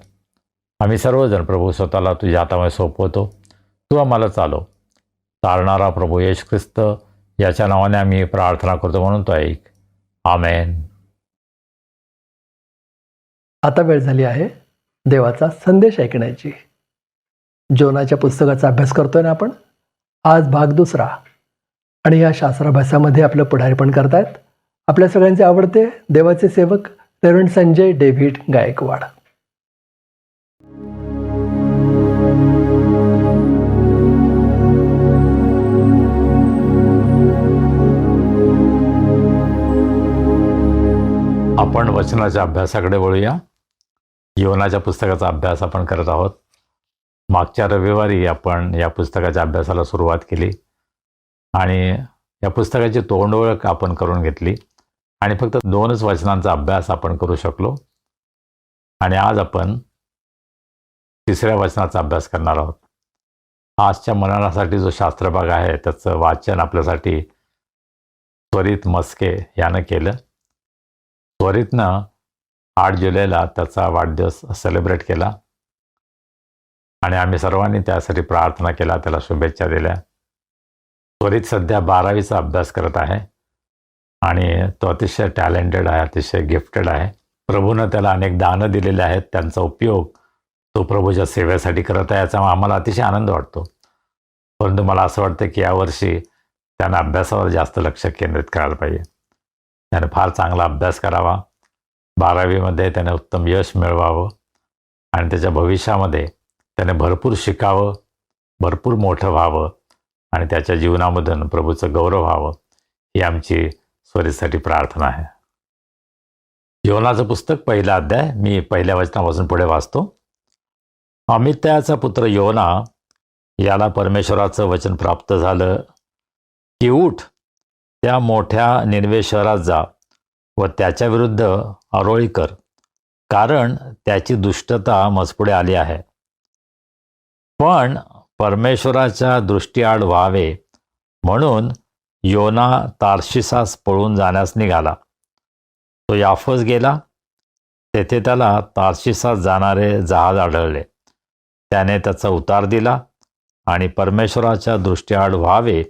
आम्ही सर्वजण प्रभू स्वतःला तुझ्या हातामध्ये सोपवतो. तू आम्हाला चालव. चालणारा प्रभू येशू ख्रिस्त याच्या नावाने आम्ही प्रार्थना करतो म्हणून तो ऐक. आमेन. आता वेळ झाली आहे देवाचा संदेश ऐकण्याची. जोनाच्या पुस्तकाचा अभ्यास करतोय ना आपण. आज भाग 2 आणि या शास्त्राभ्यासामध्ये आपलं पुढारीपण करतायत आपल्या सगळ्यांचे आवडते देवाचे सेवक रेव्हरंड संजय डेव्हिड गायकवाड. आपण वचनाच्या अभ्यासाकडे वळूया. योनाच्या पुस्तकाचा अभ्यास आपण करत आहोत. मागच्या रविवारी आपण या पुस्तकाच्या अभ्यासाला सुरुवात केली आणि या पुस्तकाची तोंडओळख आपण करून घेतली आणि फक्त 2च वचनांचा अभ्यास आपण करू शकलो. आणि आज आपण 3ऱ्या वचनाचा अभ्यास करणार आहोत. आजच्या मननासाठी जो शास्त्रभाग आहे त्याचं वाचन आपल्यासाठी त्वरित मस्के यानं केलं. त्वरितनं 8 जुलैला त्याचा वाढदिवस सेलिब्रेट केला आणि आम्ही सर्वांनी त्यासाठी प्रार्थना केला, त्याला शुभेच्छा दिल्या. त्वरित सध्या 12वीचा अभ्यास करत आहे आणि तो अतिशय टॅलेंटेड आहे, अतिशय गिफ्टेड आहे. प्रभूनं त्याला अनेक दानं दिलेले आहेत, त्यांचा उपयोग तो प्रभूच्या सेवेसाठी करत आहे, याचा आम्हाला अतिशय आनंद वाटतो. परंतु मला असं वाटतं की यावर्षी त्यानं अभ्यासावर जास्त लक्ष केंद्रित करायला पाहिजे. त्याने फार चांगला अभ्यास करावा, 12वीमध्ये त्याने उत्तम यश मिळवावं आणि त्याच्या भविष्यामध्ये त्याने भरपूर शिकावं, भरपूर मोठं व्हावं आणि त्याच्या जीवनामधून प्रभूचं गौरव व्हावं, ही आमची स्वरीसाठी प्रार्थना आहे. योनाचं पुस्तक, पहिला अध्याय, मी पहिल्या वचनापासून पुढे वाचतो. अमित्याचा पुत्र योना याला परमेश्वराचं वचन प्राप्त झालं की उठ, त्या मोठ्या निनवे शहरात जा व त्याच्या विरुद्ध आरोळी कर, कारण त्याची दुष्टता मजपुढे आली आहे. पण परमेश्वराच्या दृष्टीआड व्हावे म्हणून योना तार्शिसास पळून जाण्यास निघाला. तो याफस गेला. तेथे त्याला तार्शिसास जाणारे जहाज आढळले. त्याने त्याचा उतार दिला आणि परमेश्वराच्या दृष्टीआड व्हावे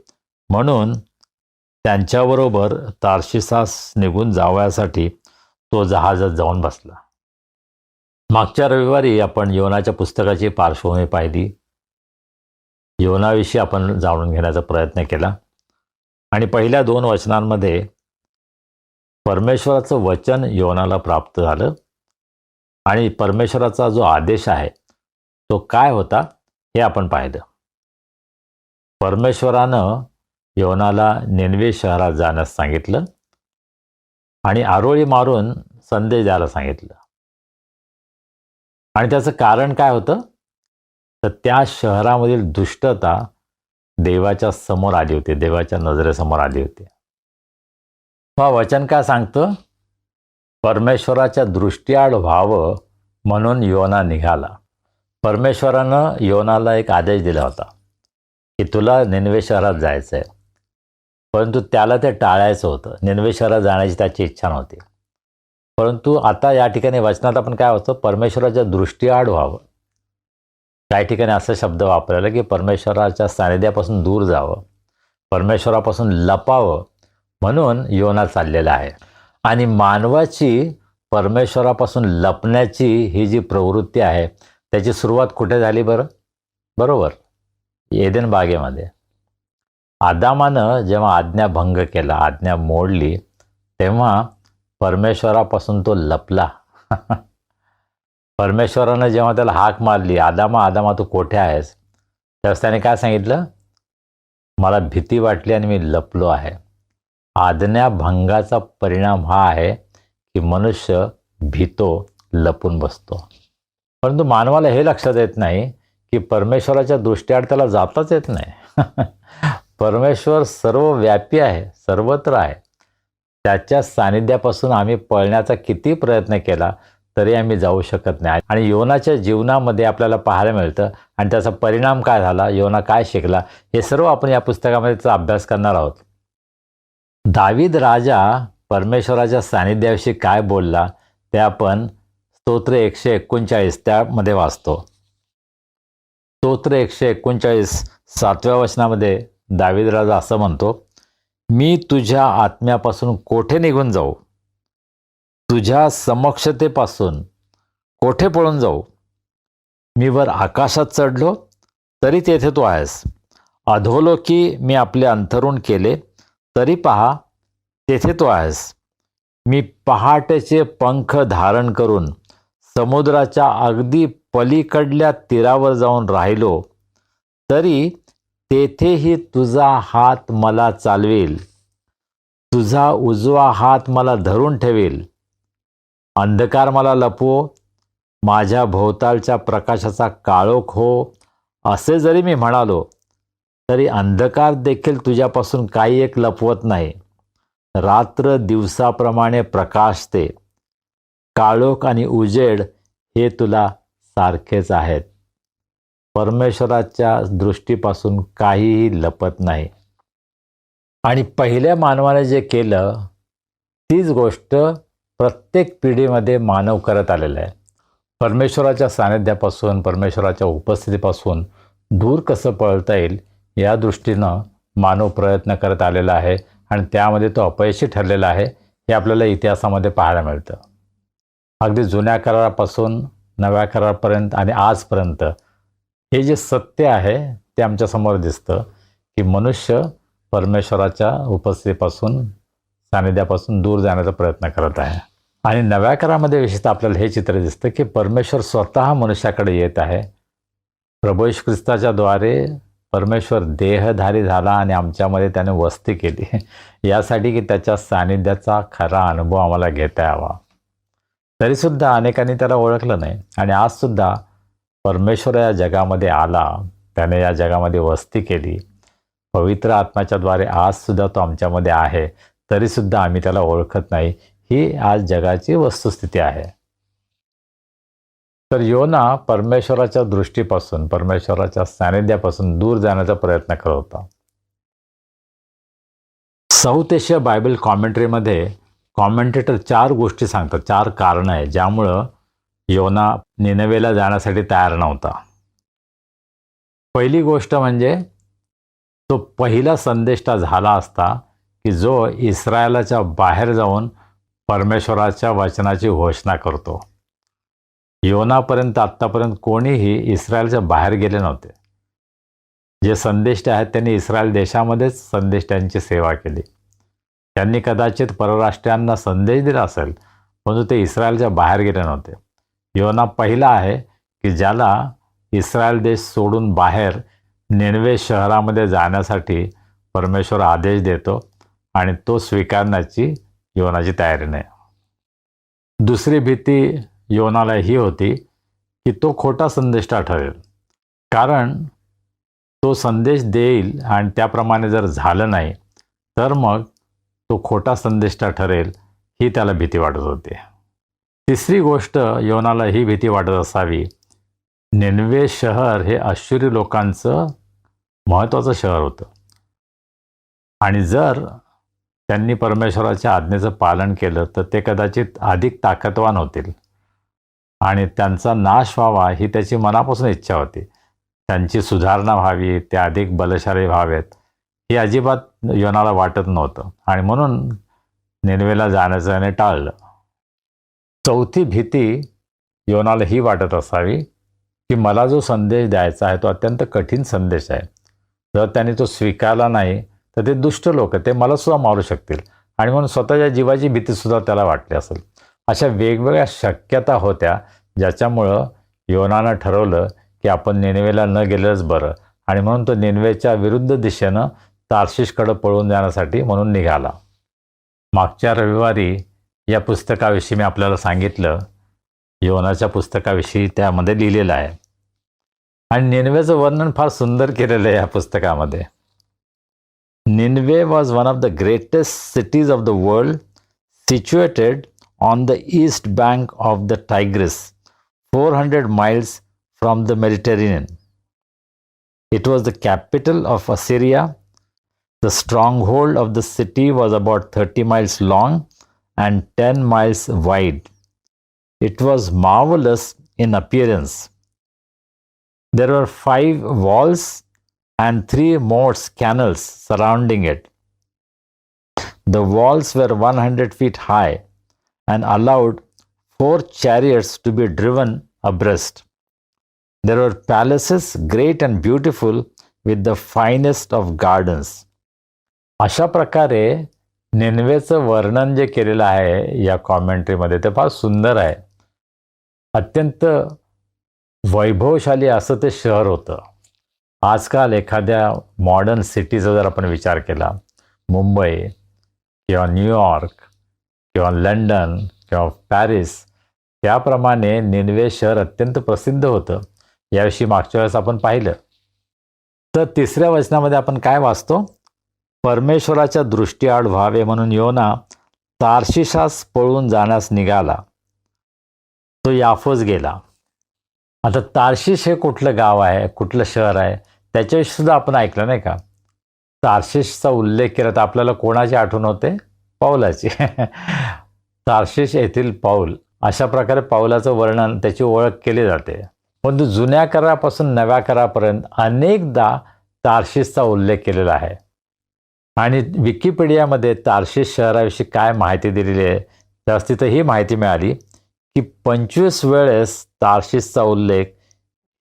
म्हणून त्यांच्याबरोबर तार्शिसास निघून जावयासाठी तो जहाजात जाऊन बसला. मागच्या रविवारी आपण योनाच्या पुस्तकाची पार्श्वभूमी पाहिली. योनाविषयी आपण जाणून घेण्याचा प्रयत्न केला आणि पहिल्या 2 वचनांमध्ये परमेश्वराचं वचन योनाला प्राप्त झालं आणि परमेश्वराचा जो आदेश आहे तो काय होता हे आपण पाहिलं. परमेश्वरानं योनाला निनवे शहरात जाण्यास सांगितलं आणि आरोळी मारून संदेश द्यायला सांगितलं. आणि त्याचं कारण काय होतं, तर त्या शहरामधील दुष्टता देवाच्या समोर आली होती, देवाच्या नजरेसमोर आली होती. मग वचन काय सांगतं, परमेश्वराच्या दृष्टीआड व्हावं म्हणून योना निघाला. परमेश्वरानं योनाला एक आदेश दिला होता की तुला निनवे शहरात जायचं आहे, परंतु त्याला ते टाळायचं होतं. निनवे शहरात जाण्याची त्याची इच्छा नव्हती. परंतु आता या ठिकाणी वचनात आपण काय होतं, परमेश्वराच्या दृष्टीआड व्हावं. काही ठिकाणी असा शब्द वापरला की परमेश्वराच्या सानिध्यापासून दूर जावं, परमेश्वरापासून लपावं म्हणून योना चाललेला आहे. आणि मानवाची परमेश्वरापासून लपण्याची ही जी प्रवृत्ती आहे त्याची सुरुवात कुठे झाली बरोबर, एदेन बागेमध्ये. आदामानं जेव्हा आज्ञाभंग केला, आज्ञा मोडली, तेव्हा परमेश्वरापासून तो लपला. परमेश्वरानं जेव्हा त्याला हाक मारली, आदामा आदामा तू कोठे आहेस, त्यावेळेस त्याने काय सांगितलं, मला भीती वाटली आणि मी लपलो आहे. आज्ञाभंगाचा परिणाम हा आहे की मनुष्य भीतो, लपून बसतो. परंतु मानवाला हे लक्षात येत नाही की परमेश्वराच्या दृष्टीआड त्याला जाताच येत नाही. परमेश्वर सर्वव्यापी आहे, सर्वत्र आहे. त्याच्या सानिध्यापासून आम्ही पळण्याचा किती प्रयत्न केला तरी आम्ही जाऊ शकत नाही. आणि योनाच्या जीवनामध्ये आपल्याला पाहायला मिळतं आणि त्याचा परिणाम काय झाला, योना काय शिकला, हे सर्व आपण या पुस्तकामध्ये अभ्यास करणार आहोत. दावीद राजा परमेश्वराच्या सानिध्याविषयी काय बोलला ते आपण स्तोत्र 139 त्यामध्ये वाचतो. स्तोत्र 139 7व्या वचनामध्ये दावीद राजा असं म्हणतो, मी तुझ्या आत्म्यापासून कोठे निघून जाऊ, तुझ्या समक्षतेपासून कोठे पळून जाऊ. मी वर आकाशात चढलो तरी तेथे तू आहेस, अधोलोकी मी आपले अंथरूण केले तरी पहा तेथे तू आहेस. मी पहाटेचे पंख धारण करून समुद्राच्या अगदी पलीकडल्या तीरावर जाऊन राहिलो तरी तेथेही तुझा हात मला चालवेल, तुझा उजवा हात मला धरून ठेवेल. अंधकार मला लपवो, माझ्या भोवतालच्या प्रकाशाचा काळोख हो, असे जरी मी म्हणालो तरी अंधकार देखील तुझ्यापासून काही एक लपवत नाही. रात्र दिवसाप्रमाणे प्रकाशते, काळोख आणि उजेड हे तुला सारखेच आहेत. परमेश्वराच्या दृष्टीपासून काहीही लपत नाही. आणि पहिल्या मानवाने जे केलं तीच गोष्ट प्रत्येक पिढीमध्ये मानव करत आलेला आहे. परमेश्वराच्या सानिध्यापासून, परमेश्वराच्या उपस्थितीपासून दूर कसं पळता येईल या दृष्टीनं मानव प्रयत्न करत आलेला आहे आणि त्यामध्ये तो अपयशी ठरलेला आहे, हे आपल्याला इतिहासामध्ये पाहायला मिळतं. अगदी जुन्या करारापासून नव्या करारापर्यंत आणि आजपर्यंत हे जे सत्य आहे ते आमच्यासमोर दिसतं की मनुष्य परमेश्वराच्या उपस्थितीपासून सानिध्यापासून दूर जाण्याचा प्रयत्न करत आहे. आणि नव्या करारामध्ये विशेषतः आपल्याला हे चित्र दिसतं की परमेश्वर स्वतः मनुष्याकडे येत आहे. प्रभू येशू ख्रिस्ताच्या द्वारे परमेश्वर देहधारी झाला आणि आमच्यामध्ये त्याने वस्ती केली यासाठी की त्याच्या सानिध्याचा खरा अनुभव आम्हाला घेता यावा. तरीसुद्धा अनेकांनी त्याला ओळखलं नाही आणि आजसुद्धा परमेश्वर या जगामध्ये आला, त्याने या जगामध्ये वस्ती केली. पवित्र आत्म्याच्या द्वारे आजसुद्धा तो आमच्यामध्ये आहे, तरीसुद्धा आम्ही त्याला ओळखत नाही. ही आज जगाची वस्तुस्थिती आहे. तर योना परमेश्वराच्या दृष्टीपासून, परमेश्वराच्या सानिध्यापासून दूर जाण्याचा प्रयत्न करत होता. साऊथ एशिया बायबल कॉमेंट्रीमध्ये कॉमेंटेटर 4 गोष्टी सांगतात, 4 कारणं आहे ज्यामुळं योना निनवेला जाण्यासाठी तयार नव्हता. पहिली गोष्ट म्हणजे तो पहिला संदेष्टा झाला असता की जो इस्रायलाच्या बाहेर जाऊन परमेश्वराच्या वचनाची घोषणा करतो. योनापर्यंत आत्तापर्यंत कोणीही इस्रायलच्या बाहेर गेले नव्हते. जे संदेष्टे आहेत त्यांनी इस्रायल देशामध्येच संदेष्ट्यांची सेवा केली. त्यांनी कदाचित परराष्ट्रीयांना संदेश दिला असेल, परंतु ते इस्रायलच्या बाहेर गेले नव्हते. योना पहिला आहे की ज्याला इस्रायल देश सोडून बाहेर निनवे शहरामध्ये जाण्यासाठी परमेश्वर आदेश देतो आणि तो स्वीकारण्याची योनाची तयारी नाही. दुसरी भीती योनाला ही होती की तो खोटा संदेष्टा ठरेल, कारण तो संदेश देईल आणि त्याप्रमाणे जर झालं नाही तर मग तो खोटा संदेष्टा ठरेल, ही त्याला भीती वाटत होती. तिसरी गोष्ट योनाला ही भीती वाटत असावी, निनवे शहर हे अश्शूरी लोकांचं महत्त्वाचं शहर होतं आणि जर त्यांनी परमेश्वराच्या आज्ञेचं पालन केलं तर ते कदाचित अधिक ताकदवान होतील आणि त्यांचा नाश व्हावा ही त्याची मनापासून इच्छा होती. त्यांची सुधारणा व्हावी, ते अधिक बलशाली व्हावेत, हे अजिबात योनाला वाटत नव्हतं आणि म्हणून निनवेला जाण्याचं त्याने टाळलं. चौथी भीती योनाला ही वाटत असावी की मला जो संदेश द्यायचा आहे तो अत्यंत कठीण संदेश आहे. जर त्यांनी तो स्वीकारला नाही तर ते दुष्ट लोक ते मला सुद्धा मारू शकतील आणि म्हणून स्वतःच्या जीवाची भीतीसुद्धा त्याला वाटली असेल. अशा वेगवेगळ्या शक्यता होत्या ज्याच्यामुळं योनानं ठरवलं की आपण निनवेला न गेलंच बरं आणि म्हणून तो निनवेच्या विरुद्ध दिशेनं तार्शिशकडं पळून जाण्यासाठी म्हणून निघाला. मागच्या रविवारी या पुस्तकाविषयी मी आपल्याला सांगितलं, योनाच्या पुस्तकाविषयी त्यामध्ये लिहिलेलं आहे आणि निनवेचं वर्णन फार सुंदर केलेलं आहे या पुस्तकामध्ये. Nineveh was one of the greatest cities of the world, situated on the east bank of the Tigris, 400 miles from the Mediterranean. It was the capital of Assyria. The stronghold of the city was about 30 miles long and 10 miles wide. It was marvelous in appearance. There were 5 walls and 3 moats canals surrounding it. The walls were 100 feet high and allowed 4 chariots to be driven abreast. There were palaces great and beautiful with the finest of gardens. अशा प्रकारे निनवेचं वर्णन जे केलेलं आहे या कॉमेंट्रीमध्ये ते फार सुंदर आहे. अत्यंत वैभवशाली असं ते शहर होतं. आजकाल एखाद्या मॉडर्न सिटीचा जर आपण विचार केला, मुंबई किंवा न्यूयॉर्क किंवा लंडन किंवा पॅरिस, त्याप्रमाणे निनवे शहर अत्यंत प्रसिद्ध होतं. याविषयी मागच्या वेळेस आपण पाहिलं. तर तिसऱ्या वचनामध्ये आपण काय वाचतो, परमेश्वराच्या दृष्टीआड व्हावे म्हणून योना तार्शिशास पळून जाण्यास निघाला. तो याफोस गेला. आता तार्शिश हे कुठलं गाव आहे, कुठलं शहर आहे, त्याच्याविषयी सुद्धा आपण ऐकलं नाही का. तार्शिशचा उल्लेख केला तर आपल्याला कोणाची आठवण होते, पौलाची. तार्शिश येथील पौल, अशा प्रकारे पौलाचं वर्णन, त्याची ओळख केली जाते. परंतु जुन्या करारापासून नव्या करारापर्यंत अनेकदा तार्शिशचा उल्लेख केलेला आहे आणि विकिपीडियामध्ये तार्शिश शहराविषयी काय माहिती दिलेली आहे त्यास तिथं ही माहिती मिळाली की 25 वेळेस तार्शिसचा उल्लेख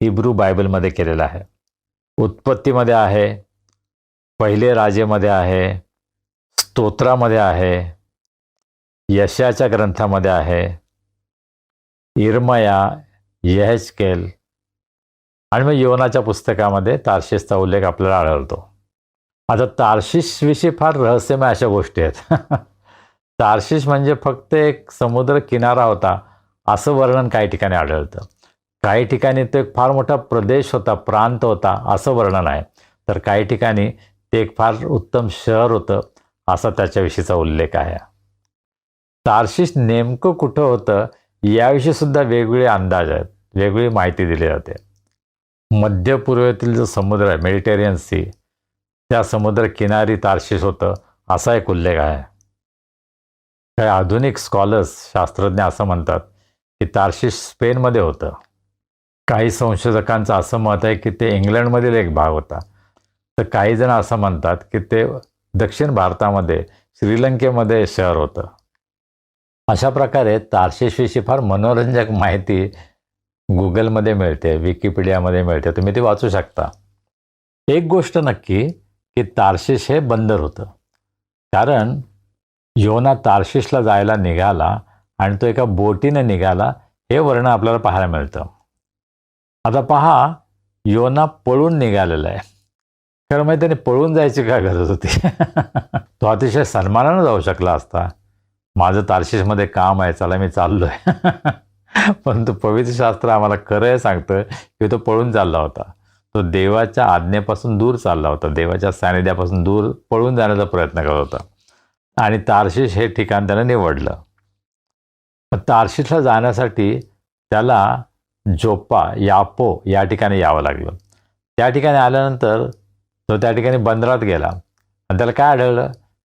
हिब्रू बायबलमध्ये केलेला आहे. उत्पत्तीमध्ये आहे, पहिले राजेमध्ये आहे, स्तोत्रामध्ये आहे, यशाच्या ग्रंथामध्ये आहे, इर्मया, यहेजकेल आणि मग योनाच्या पुस्तकामध्ये तार्शिसचा उल्लेख आपल्याला आढळतो. आता तार्शिसविषयी फार रहस्यमय अशा गोष्टी आहेत. तार्शिस म्हणजे फक्त एक समुद्र किनारा होता असं वर्णन काही ठिकाणी आढळतं. काही ठिकाणी तो एक फार मोठा प्रदेश होता, प्रांत होता असं वर्णन आहे. तर काही ठिकाणी ते एक फार उत्तम शहर होतं असा त्याच्याविषयीचा उल्लेख आहे. तार्शिस नेमकं कुठं होतं याविषयी सुद्धा वेगवेगळे अंदाज आहेत, वेगळी माहिती दिली जाते. मध्य पूर्वेतील जो समुद्र आहे, मेडिटेरियन सी, त्या समुद्र किनारी तार्शिस होतं असा एक उल्लेख आहे. काही आधुनिक स्कॉलर्स, शास्त्रज्ञ असं म्हणतात की तार्शिस स्पेनमध्ये होतं. काही संशोधकांचं असं मत आहे की ते इंग्लंडमधील एक भाग होता. तर काही जण असं म्हणतात की ते दक्षिण भारतामध्ये श्रीलंकेमध्ये शहर होतं. अशा प्रकारे तार्शिसविषयी फार मनोरंजक माहिती गुगलमध्ये मिळते, विकिपीडियामध्ये मिळते, तुम्ही ती वाचू शकता. एक गोष्ट नक्की की तार्शिस हे बंदर होतं, कारण योना तार्शिसला जायला निघाला आणि तो एका बोटीने निघाला हे वर्णन आपल्याला पाहायला मिळतं. आता पहा, योना पळून निघालेला आहे. खरं म्हणजे त्याने पळून जायची काय गरज होती? तो अतिशय सन्मानानं जाऊ शकला असता. माझं तार्शिसमध्ये काम आहे, चला मी चाललोय. परंतु पवित्र शास्त्र आम्हाला खरं हे सांगतं की तो पळून चालला होता. तो देवाच्या आज्ञेपासून दूर चालला होता, देवाच्या सानिध्यापासून दूर पळून जाण्याचा प्रयत्न करत होता. आणि तार्शिस हे ठिकाण त्यानं निवडलं. तार्शिसला जाण्यासाठी त्याला जोप्पा, यापो या ठिकाणी यावं लागलं. त्या ठिकाणी आल्यानंतर तो त्या ठिकाणी बंदरात गेला आणि त्याला काय आढळलं?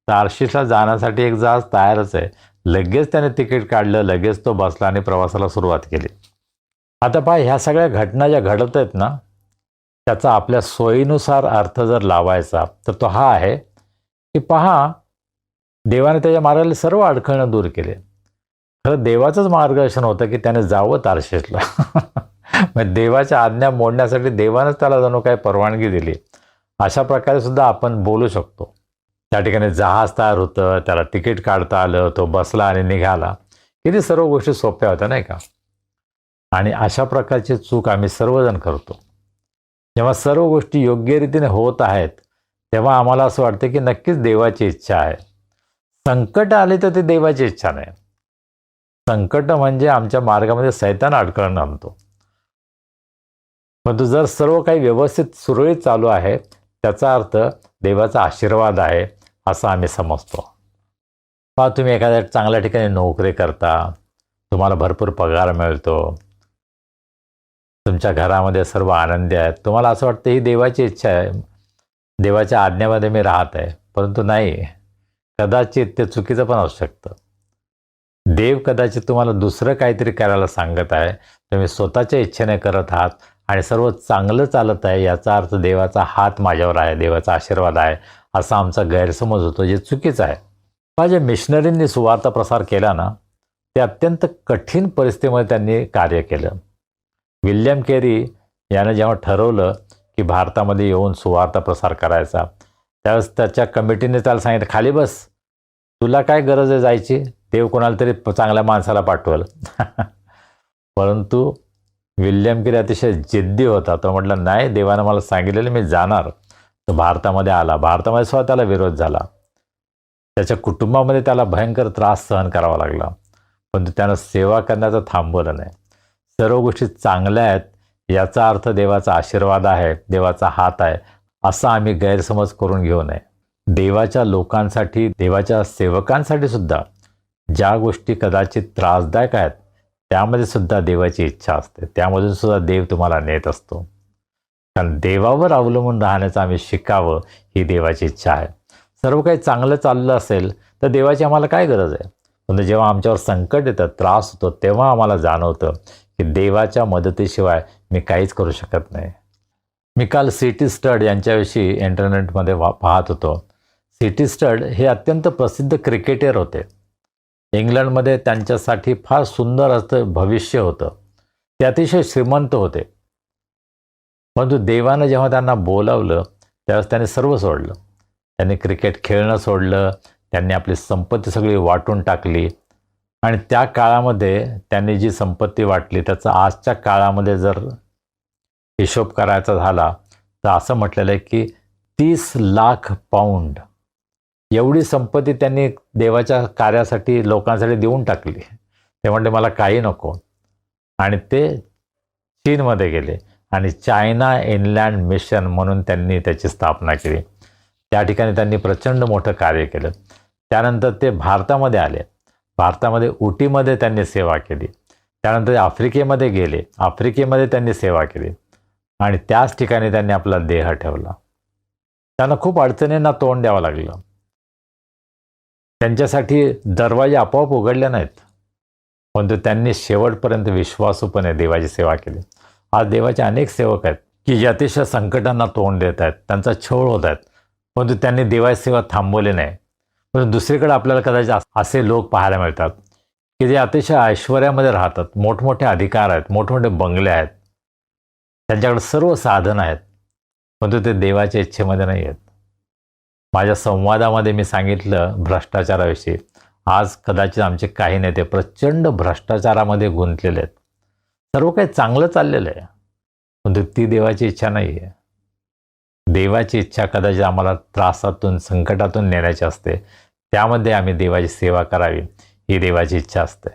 तार्शिसला जाण्यासाठी एक जहाज तयारच आहे. लगेच त्याने तिकीट काढलं, लगेच तो बसला आणि प्रवासाला सुरुवात केली. आता पहा, ह्या सगळ्या घटना ज्या घडत आहेत ना, त्याचा आपल्या सोयीनुसार अर्थ जर लावायचा तर तो हा आहे की पहा, देवाने त्याच्या मार्गाला सर्व अडखळणं दूर केले. खरं देवाचंच मार्गदर्शन होतं की त्याने जावं तार्शिसला. मग देवाच्या आज्ञा मोडण्यासाठी देवानंच त्याला जणू काही परवानगी दिली. अशा प्रकारे सुद्धा आपण बोलू शकतो. त्या ठिकाणी जहाज तयार होतं, त्याला तिकीट काढता आलं, तो बसला आणि निघाला. किती सर्व गोष्टी सोप्या होत्या नाही का? आणि अशा प्रकारची चूक आम्ही सर्वजण करतो. जेव्हा सर्व गोष्टी योग्य रीतीने होत आहेत तेव्हा आम्हाला असं वाटतं की नक्कीच देवाची इच्छा आहे. संकट आले तर ते देवाची इच्छा नाही. संकट म्हणजे आमच्या मार्गामध्ये सैतान अडकळून आणतो. परंतु जर सर्व काही व्यवस्थित सुरळीत चालू आहे त्याचा अर्थ देवाचा आशीर्वाद आहे असं आम्ही समजतो. पहा, तुम्ही एखाद्या चांगल्या ठिकाणी नोकरी करता, तुम्हाला भरपूर पगार मिळतो, तुमच्या घरामध्ये सर्व आनंदी आहेत, तुम्हाला असं वाटतं ही देवाची इच्छा आहे, देवाच्या आज्ञेमध्ये मी राहत आहे. परंतु नाही, कदाचित ते चुकीचं पण असू शकतं. देव कदाचित तुम्हाला दुसरं काहीतरी करायला सांगत आहे, तुम्ही स्वतःच्या इच्छेने करत आहात आणि सर्व चांगलं चालत आहे, याचा अर्थ देवाचा हात माझ्यावर आहे, देवाचा आशीर्वाद आहे असा आमचा गैरसमज होतो, जे चुकीचं आहे. पहा, जे मिशनरींनी सुवार्ता प्रसार केला ना, ते अत्यंत कठीण परिस्थितीमध्ये त्यांनी कार्य केलं. विल्यम केरी यानं जेव्हा ठरवलं की भारतामध्ये येऊन सुवार्ता प्रसार करायचा, त्यावेळेस त्याच्या कमिटीने त्याला सांगितलं, खाली बस, तुला काय गरज आहे जायची, देव कोणाला तरी चांगल्या माणसाला पाठवल. परंतु विल्यम केरी अतिशय जिद्दी होता. तो म्हटलं, नाही, देवानं मला सांगितलेलं मी जाणार. तो भारतामध्ये आला. भारतामध्ये सुद्धा त्याला विरोध झाला. त्याच्या कुटुंबामध्ये त्याला भयंकर त्रास सहन करावा लागला. परंतु त्यानं सेवा करण्याचं थांबवलं नाही. सर्व गोष्टी चांगल्या आहेत याचा अर्थ देवाचा आशीर्वाद आहे, देवाचा हात आहे असा आम्ही गैरसमज करून घेऊ नये. देवाच्या लोकांसाठी, देवाच्या सेवकांसाठी सुद्धा ज्या गोष्टी कदाचित त्रासदायक आहेत त्यामध्ये सुद्धा देवाची इच्छा असते. त्यामधून सुद्धा देव तुम्हाला नेत असतो. कारण देवावर अवलंबून राहण्याचं आम्ही शिकावं ही देवाची इच्छा आहे. सर्व काही चांगलं चाललं असेल तर देवाची आम्हाला काय गरज आहे? पण जेव्हा आमच्यावर संकट येतं, त्रास होतो, तेव्हा आम्हाला जाणवतं की देवाच्या मदतीशिवाय मी काहीच करू शकत नाही. मी काल सी.टी. स्टड यांच्याविषयी इंटरनेटमध्ये पाहत होतो. सी.टी. स्टड हे अत्यंत प्रसिद्ध क्रिकेटर होते. इंग्लंडमध्ये त्यांच्यासाठी फार सुंदर असं भविष्य होतं. ते अतिशय श्रीमंत होते. परंतु देवानं जेव्हा त्यांना बोलावलं त्यावेळेस त्यांनी सर्व सोडलं. त्यांनी क्रिकेट खेळणं सोडलं, त्यांनी आपली संपत्ती सगळी वाटून टाकली आणि त्या काळामध्ये त्यांनी जी संपत्ती वाटली त्याचा आजच्या काळामध्ये जर हिशोब करायचा झाला तर असं म्हटलेलं आहे की 30 लाख पाऊंड एवढी संपत्ती त्यांनी देवाच्या कार्यासाठी लोकांसाठी देऊन टाकली. ते म्हणले मला काही नको आणि ते चीनमध्ये गेले आणि चायना इनलँड मिशन म्हणून त्यांनी त्याची स्थापना केली. त्या ठिकाणी त्यांनी प्रचंड मोठं कार्य केलं. त्यानंतर ते भारतामध्ये आले. भारतामध्ये उटीमध्ये त्यांनी सेवा केली. त्यानंतर ते आफ्रिकेमध्ये गेले. आफ्रिकेमध्ये त्यांनी सेवा केली आणि त्याच ठिकाणी त्यांनी आपला देह ठेवला. त्यांना खूप अडचणींना तोंड द्यावं लागलं. त्यांच्यासाठी दरवाजे आपोआप उघडले नाहीत, परंतु त्यांनी शेवटपर्यंत विश्वासूपणे देवाची सेवा केली. आज देवाचे अनेक सेवक आहेत की जे अतिशय संकटांना तोंड देत आहेत, त्यांचा छळ होत आहेत, परंतु त्यांनी देवाची सेवा थांबवली नाही. परंतु दुसरीकडे आपल्याला कदाचित असे लोक पाहायला मिळतात की जे अतिशय ऐश्वर्यामध्ये राहतात, मोठमोठे अधिकार आहेत, मोठमोठे बंगले आहेत, त्यांच्याकडे सर्व साधन आहेत, परंतु ते देवाच्या इच्छेमध्ये नाही आहेत. माझ्या संवादामध्ये मी सांगितलं भ्रष्टाचाराविषयी. आज कदाचित आमचे काही नेते प्रचंड भ्रष्टाचारामध्ये गुंतलेले आहेत. सर्व काही चांगलं चाललेलं आहे, परंतु ती देवाची इच्छा नाही आहे. देवाची इच्छा कदाचित आम्हाला त्रासातून संकटातून नेण्याची असते. त्यामध्ये आम्ही देवाची सेवा करावी ही देवाची इच्छा असते.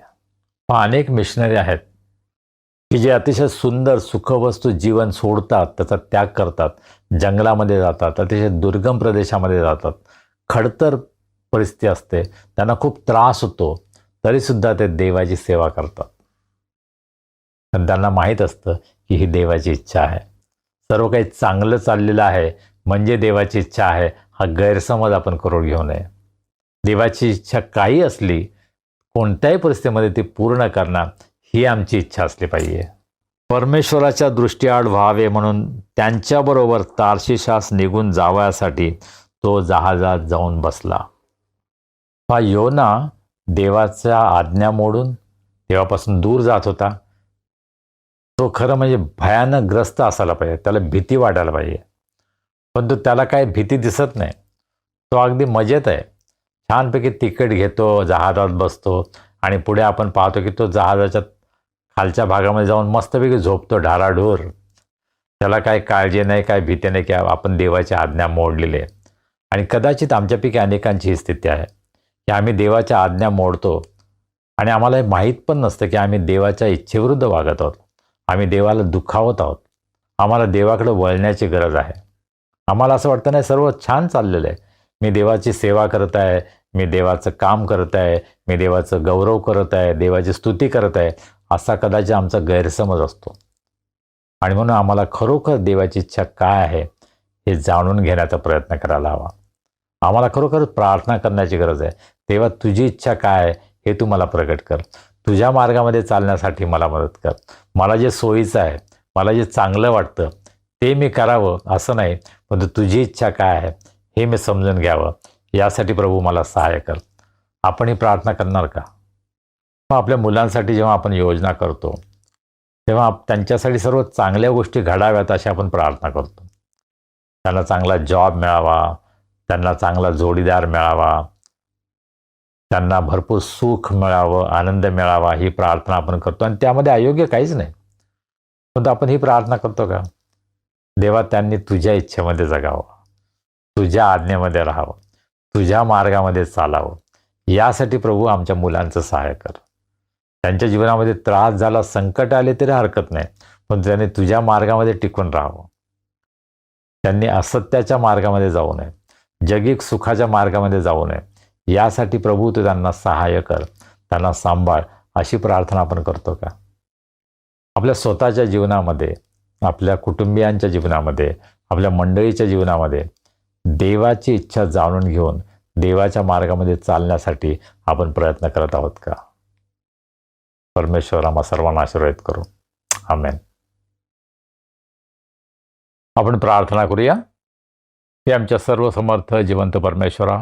अनेक मिशनरी आहेत की जे अतिशय सुंदर सुखवस्तू जीवन सोडतात, त्याचा त्याग करतात, जंगलामध्ये जातात, अतिशय दुर्गम प्रदेशामध्ये जातात, खडतर परिस्थिती असते, त्यांना खूप त्रास होतो, तरीसुद्धा ते देवाची सेवा करतात. पण त्यांना माहीत असतं की ही देवाची इच्छा आहे. सर्व काही चांगलं चाललेलं आहे म्हणजे देवाची इच्छा आहे हा गैरसमज आपण करून घेऊ नये. देवाची इच्छा काही असली कोणत्याही परिस्थितीमध्ये ती पूर्ण करणं ही आमची इच्छा असली पाहिजे. परमेश्वराच्या दृष्टीआड व्हावे म्हणून त्यांच्याबरोबर तार्शिशास निघून जावयासाठी तो जहाजात जाऊन बसला. हा योना देवाच्या आज्ञा मोडून देवापासून दूर जात होता. तो खरं म्हणजे भयानक ग्रस्त असायला पाहिजे, त्याला भीती वाटायला पाहिजे, परंतु त्याला काही भीती दिसत नाही. तो अगदी मजेत आहे. छानपैकी तिकीट घेतो, जहाजात बसतो आणि पुढे आपण पाहतो की तो जहाजाच्या खालच्या भागामध्ये जाऊन मस्तपैकी झोपतो ढाराढूर. त्याला काही काळजी नाही, काही भीती नाही की आपण देवाची आज्ञा मोडलेली आहे. आणि कदाचित आमच्यापैकी अनेकांची ही स्थिती आहे की आम्ही देवाच्या आज्ञा मोडतो आणि आम्हाला हे माहीत पण नसतं की आम्ही देवाच्या इच्छेविरुद्ध वागत आहोत. आम्ही देवाला दुखावत आहोत. आम्हाला देवाकडे वळण्याची गरज आहे. आम्हाला असं वाटतं नाही सर्व छान चाललेलं आहे, मी देवाची सेवा करत आहे, मी देवाचं काम करत आहे, मी देवाचं गौरव करत आहे, देवाची स्तुती करत आहे, असा कदाचित आमचा गैरसमज असतो. आणि म्हणून आम्हाला खरोखर देवाची इच्छा काय आहे हे जाणून घेण्याचा प्रयत्न करायला हवा. आम्हाला खरोखर प्रार्थना करण्याची गरज आहे. तेव्हा तुझी इच्छा काय आहे हे तू मला प्रकट कर. तुझ्या मार्गामध्ये चालण्यासाठी मला मदत कर. मला जे सोयीचं आहे, मला जे चांगलं वाटतं ते मी करावं असं नाही, पण तुझी इच्छा काय आहे हे मी समजून घ्यावं, यासाठी प्रभू मला सहाय्य कर. आपण ही प्रार्थना करणार का? मग आपल्या मुलांसाठी जेव्हा आपण योजना करतो तेव्हा त्यांच्यासाठी सर्व चांगल्या गोष्टी घडाव्यात अशी आपण प्रार्थना करतो. त्यांना चांगला जॉब मिळावा, त्यांना चांगला जोडीदार मिळावा, त्यांना भरपूर सुख मिळावं, आनंद मिळावा ही प्रार्थना आपण करतो आणि त्यामध्ये अयोग्य काहीच नाही. पण आपण ही प्रार्थना करतो का? देवा त्यांनी तुझ्या इच्छेमध्ये जगावं, तुझ्या आज्ञेमध्ये राहावं, तुझ्या मार्गामध्ये चालावं, यासाठी प्रभू आमच्या मुलांचं सहाय्य कर. त्यांच्या जीवनामध्ये त्रास झाला, संकट आले तरी हरकत नाही, पण त्यांनी तुझ्या मार्गामध्ये टिकून राहावं. त्यांनी असत्याच्या मार्गामध्ये जाऊ नये, जगिक सुखाच्या मार्गामध्ये जाऊ नये, यासाठी प्रभू तू त्यांना सहाय्य कर, त्यांना सांभाळ, अशी प्रार्थना आपण करतो का? आपल्या स्वतःच्या जीवनामध्ये, आपल्या कुटुंबियांच्या जीवनामध्ये, आपल्या मंडळीच्या जीवनामध्ये देवाची इच्छा जाणून घेऊन देवाच्या मार्गामध्ये चालण्यासाठी आपण प्रयत्न करत आहोत का? परमेश्वर आम्हा सर्वांना आशीर्वाद करू. आमेन. आपण प्रार्थना करूया. हे आमच्या सर्व समर्थ जिवंत परमेश्वरा,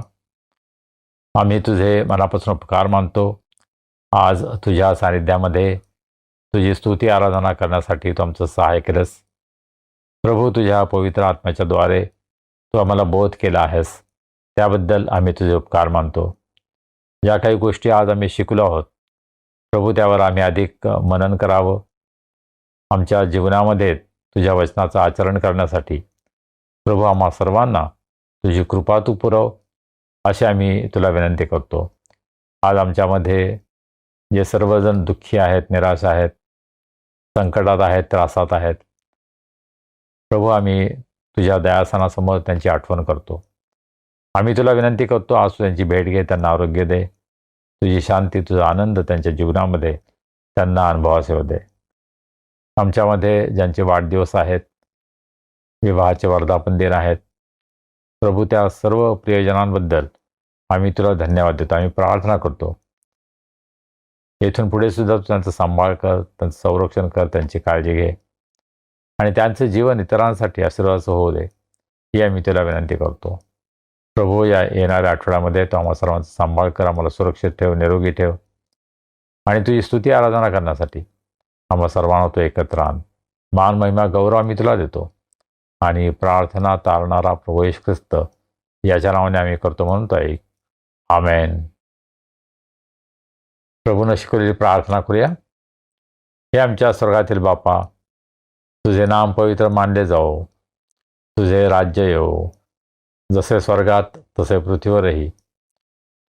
आम्ही तुझे मनापासून उपकार मानतो. आज तुझ्या सानिध्यामध्ये तुझी स्तुती आराधना करण्यासाठी तू आमचं सहाय्य केलंस. प्रभू, तुझ्या पवित्र आत्म्याच्या द्वारे तू आम्हाला बोध केला आहेस, त्याबद्दल आम्ही तुझे उपकार मानतो. ज्या काही गोष्टी आज आम्ही शिकलो आहोत प्रभू, त्यावर आम्ही अधिक मनन करावं. आमच्या जीवनामध्ये तुझ्या वचनाचं आचरण करण्यासाठी प्रभू आम्हा सर्वांना तुझी कृपा तू पुरव, अशी आम्ही तुला विनंती करतो. आज आमच्यामध्ये जे सर्वजण दुःखी आहेत, निराश आहेत, संकटात आहेत, त्रासात आहेत, प्रभू आम्ही तुझ्या दयासनासमोर त्यांची आठवण करतो. आम्ही तुला विनंती करतो, आज तू त्यांची भेट घे, त्यांना आरोग्य दे, तुझी शांती, तुझा आनंद त्यांच्या जीवनामध्ये त्यांना अनुभवास येऊ दे. आमच्यामध्ये ज्यांचे वाढदिवस आहेत, विवाहाचे वर्धापन दिन आहेत, प्रभू त्या सर्व प्रियजनांबद्दल आम्ही तुला धन्यवाद देतो. आम्ही प्रार्थना करतो, येथून पुढे सुद्धा तू त्यांचा सांभाळ कर, त्यांचं संरक्षण कर, त्यांची काळजी घे आणि त्यांचं जीवन इतरांसाठी आशीर्वादाचं होऊ दे, ही आम्ही तुला विनंती करतो. प्रभू, या येणाऱ्या आठवड्यामध्ये तू आम्हा सर्वांचा सांभाळ कर, आम्हाला सुरक्षित ठेव, निरोगी ठेव आणि तुझी स्तुती आराधना करण्यासाठी आम्हा सर्वांना तू एकत्र आण. मान, महिमा, गौरव आम्ही तुला देतो आणि प्रार्थना तारणारा प्रभू येशू ख्रिस्त याच्या नावाने आम्ही करतो म्हणतो ऐक. आमेन. प्रभूनं शिकवलेली प्रार्थना करूया. हे आमच्या स्वर्गातील बापा, तुझे नाम पवित्र मानले जाओ, तुझे राज्य येवो, जसे स्वर्गात तसे पृथ्वीवरही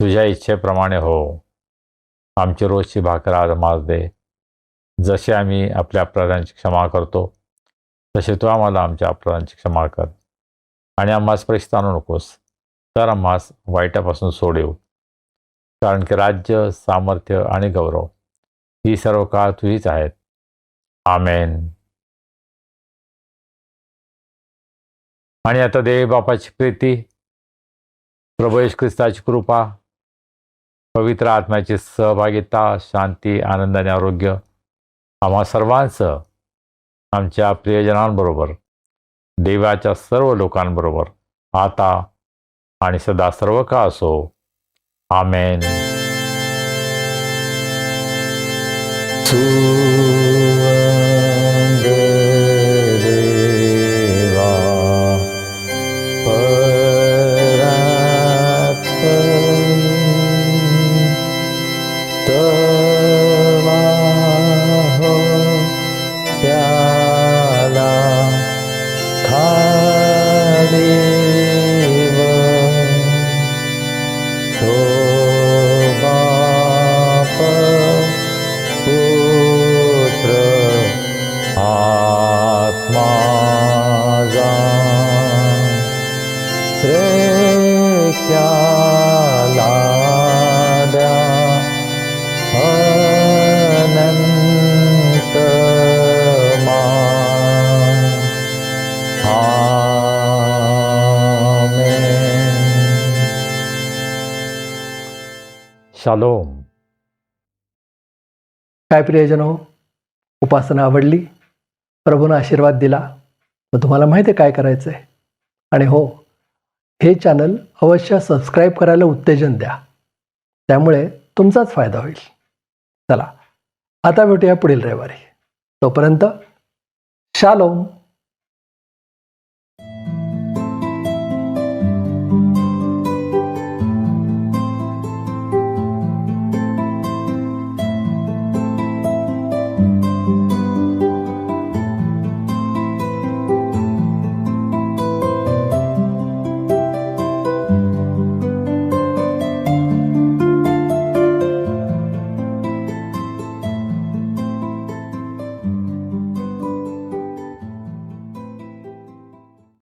तुझ्या इच्छेप्रमाणे हो. आमची रोजची भाकर आज आम्हास दे, जसे आम्ही आपल्या अपराधांची क्षमा करतो तसे तू आम्हाला आमच्या अपराधांची क्षमा कर आणि आम्हास परीक्षेत आणू नकोस, तर आम्हास वाईटापासून सोड येऊ. कारण की राज्य, सामर्थ्य आणि गौरव ही सर्व काळ तुझीच आहेत. आमेन. आणि आता देव बापाची प्रीती, प्रभू येशू ख्रिस्ताची कृपा, पवित्र आत्म्याची सहभागिता, शांती, आनंद आणि आरोग्य आम्हा सर्वांचं आमच्या प्रियजनांबरोबर, देवाच्या सर्व लोकांबरोबर आता आणि सदा सर्व काळ असो. आमेन. शालोम. काय प्रियजन हो, उपासना आवडली, प्रभूनं आशीर्वाद दिला, मग तुम्हाला माहिती आहे काय करायचं आहे. आणि हो, हे चॅनल अवश्य सबस्क्राईब करायला उत्तेजन द्या, त्यामुळे तुमचाच फायदा होईल. चला, आता भेटूया पुढील रविवारी. तोपर्यंत शालोम.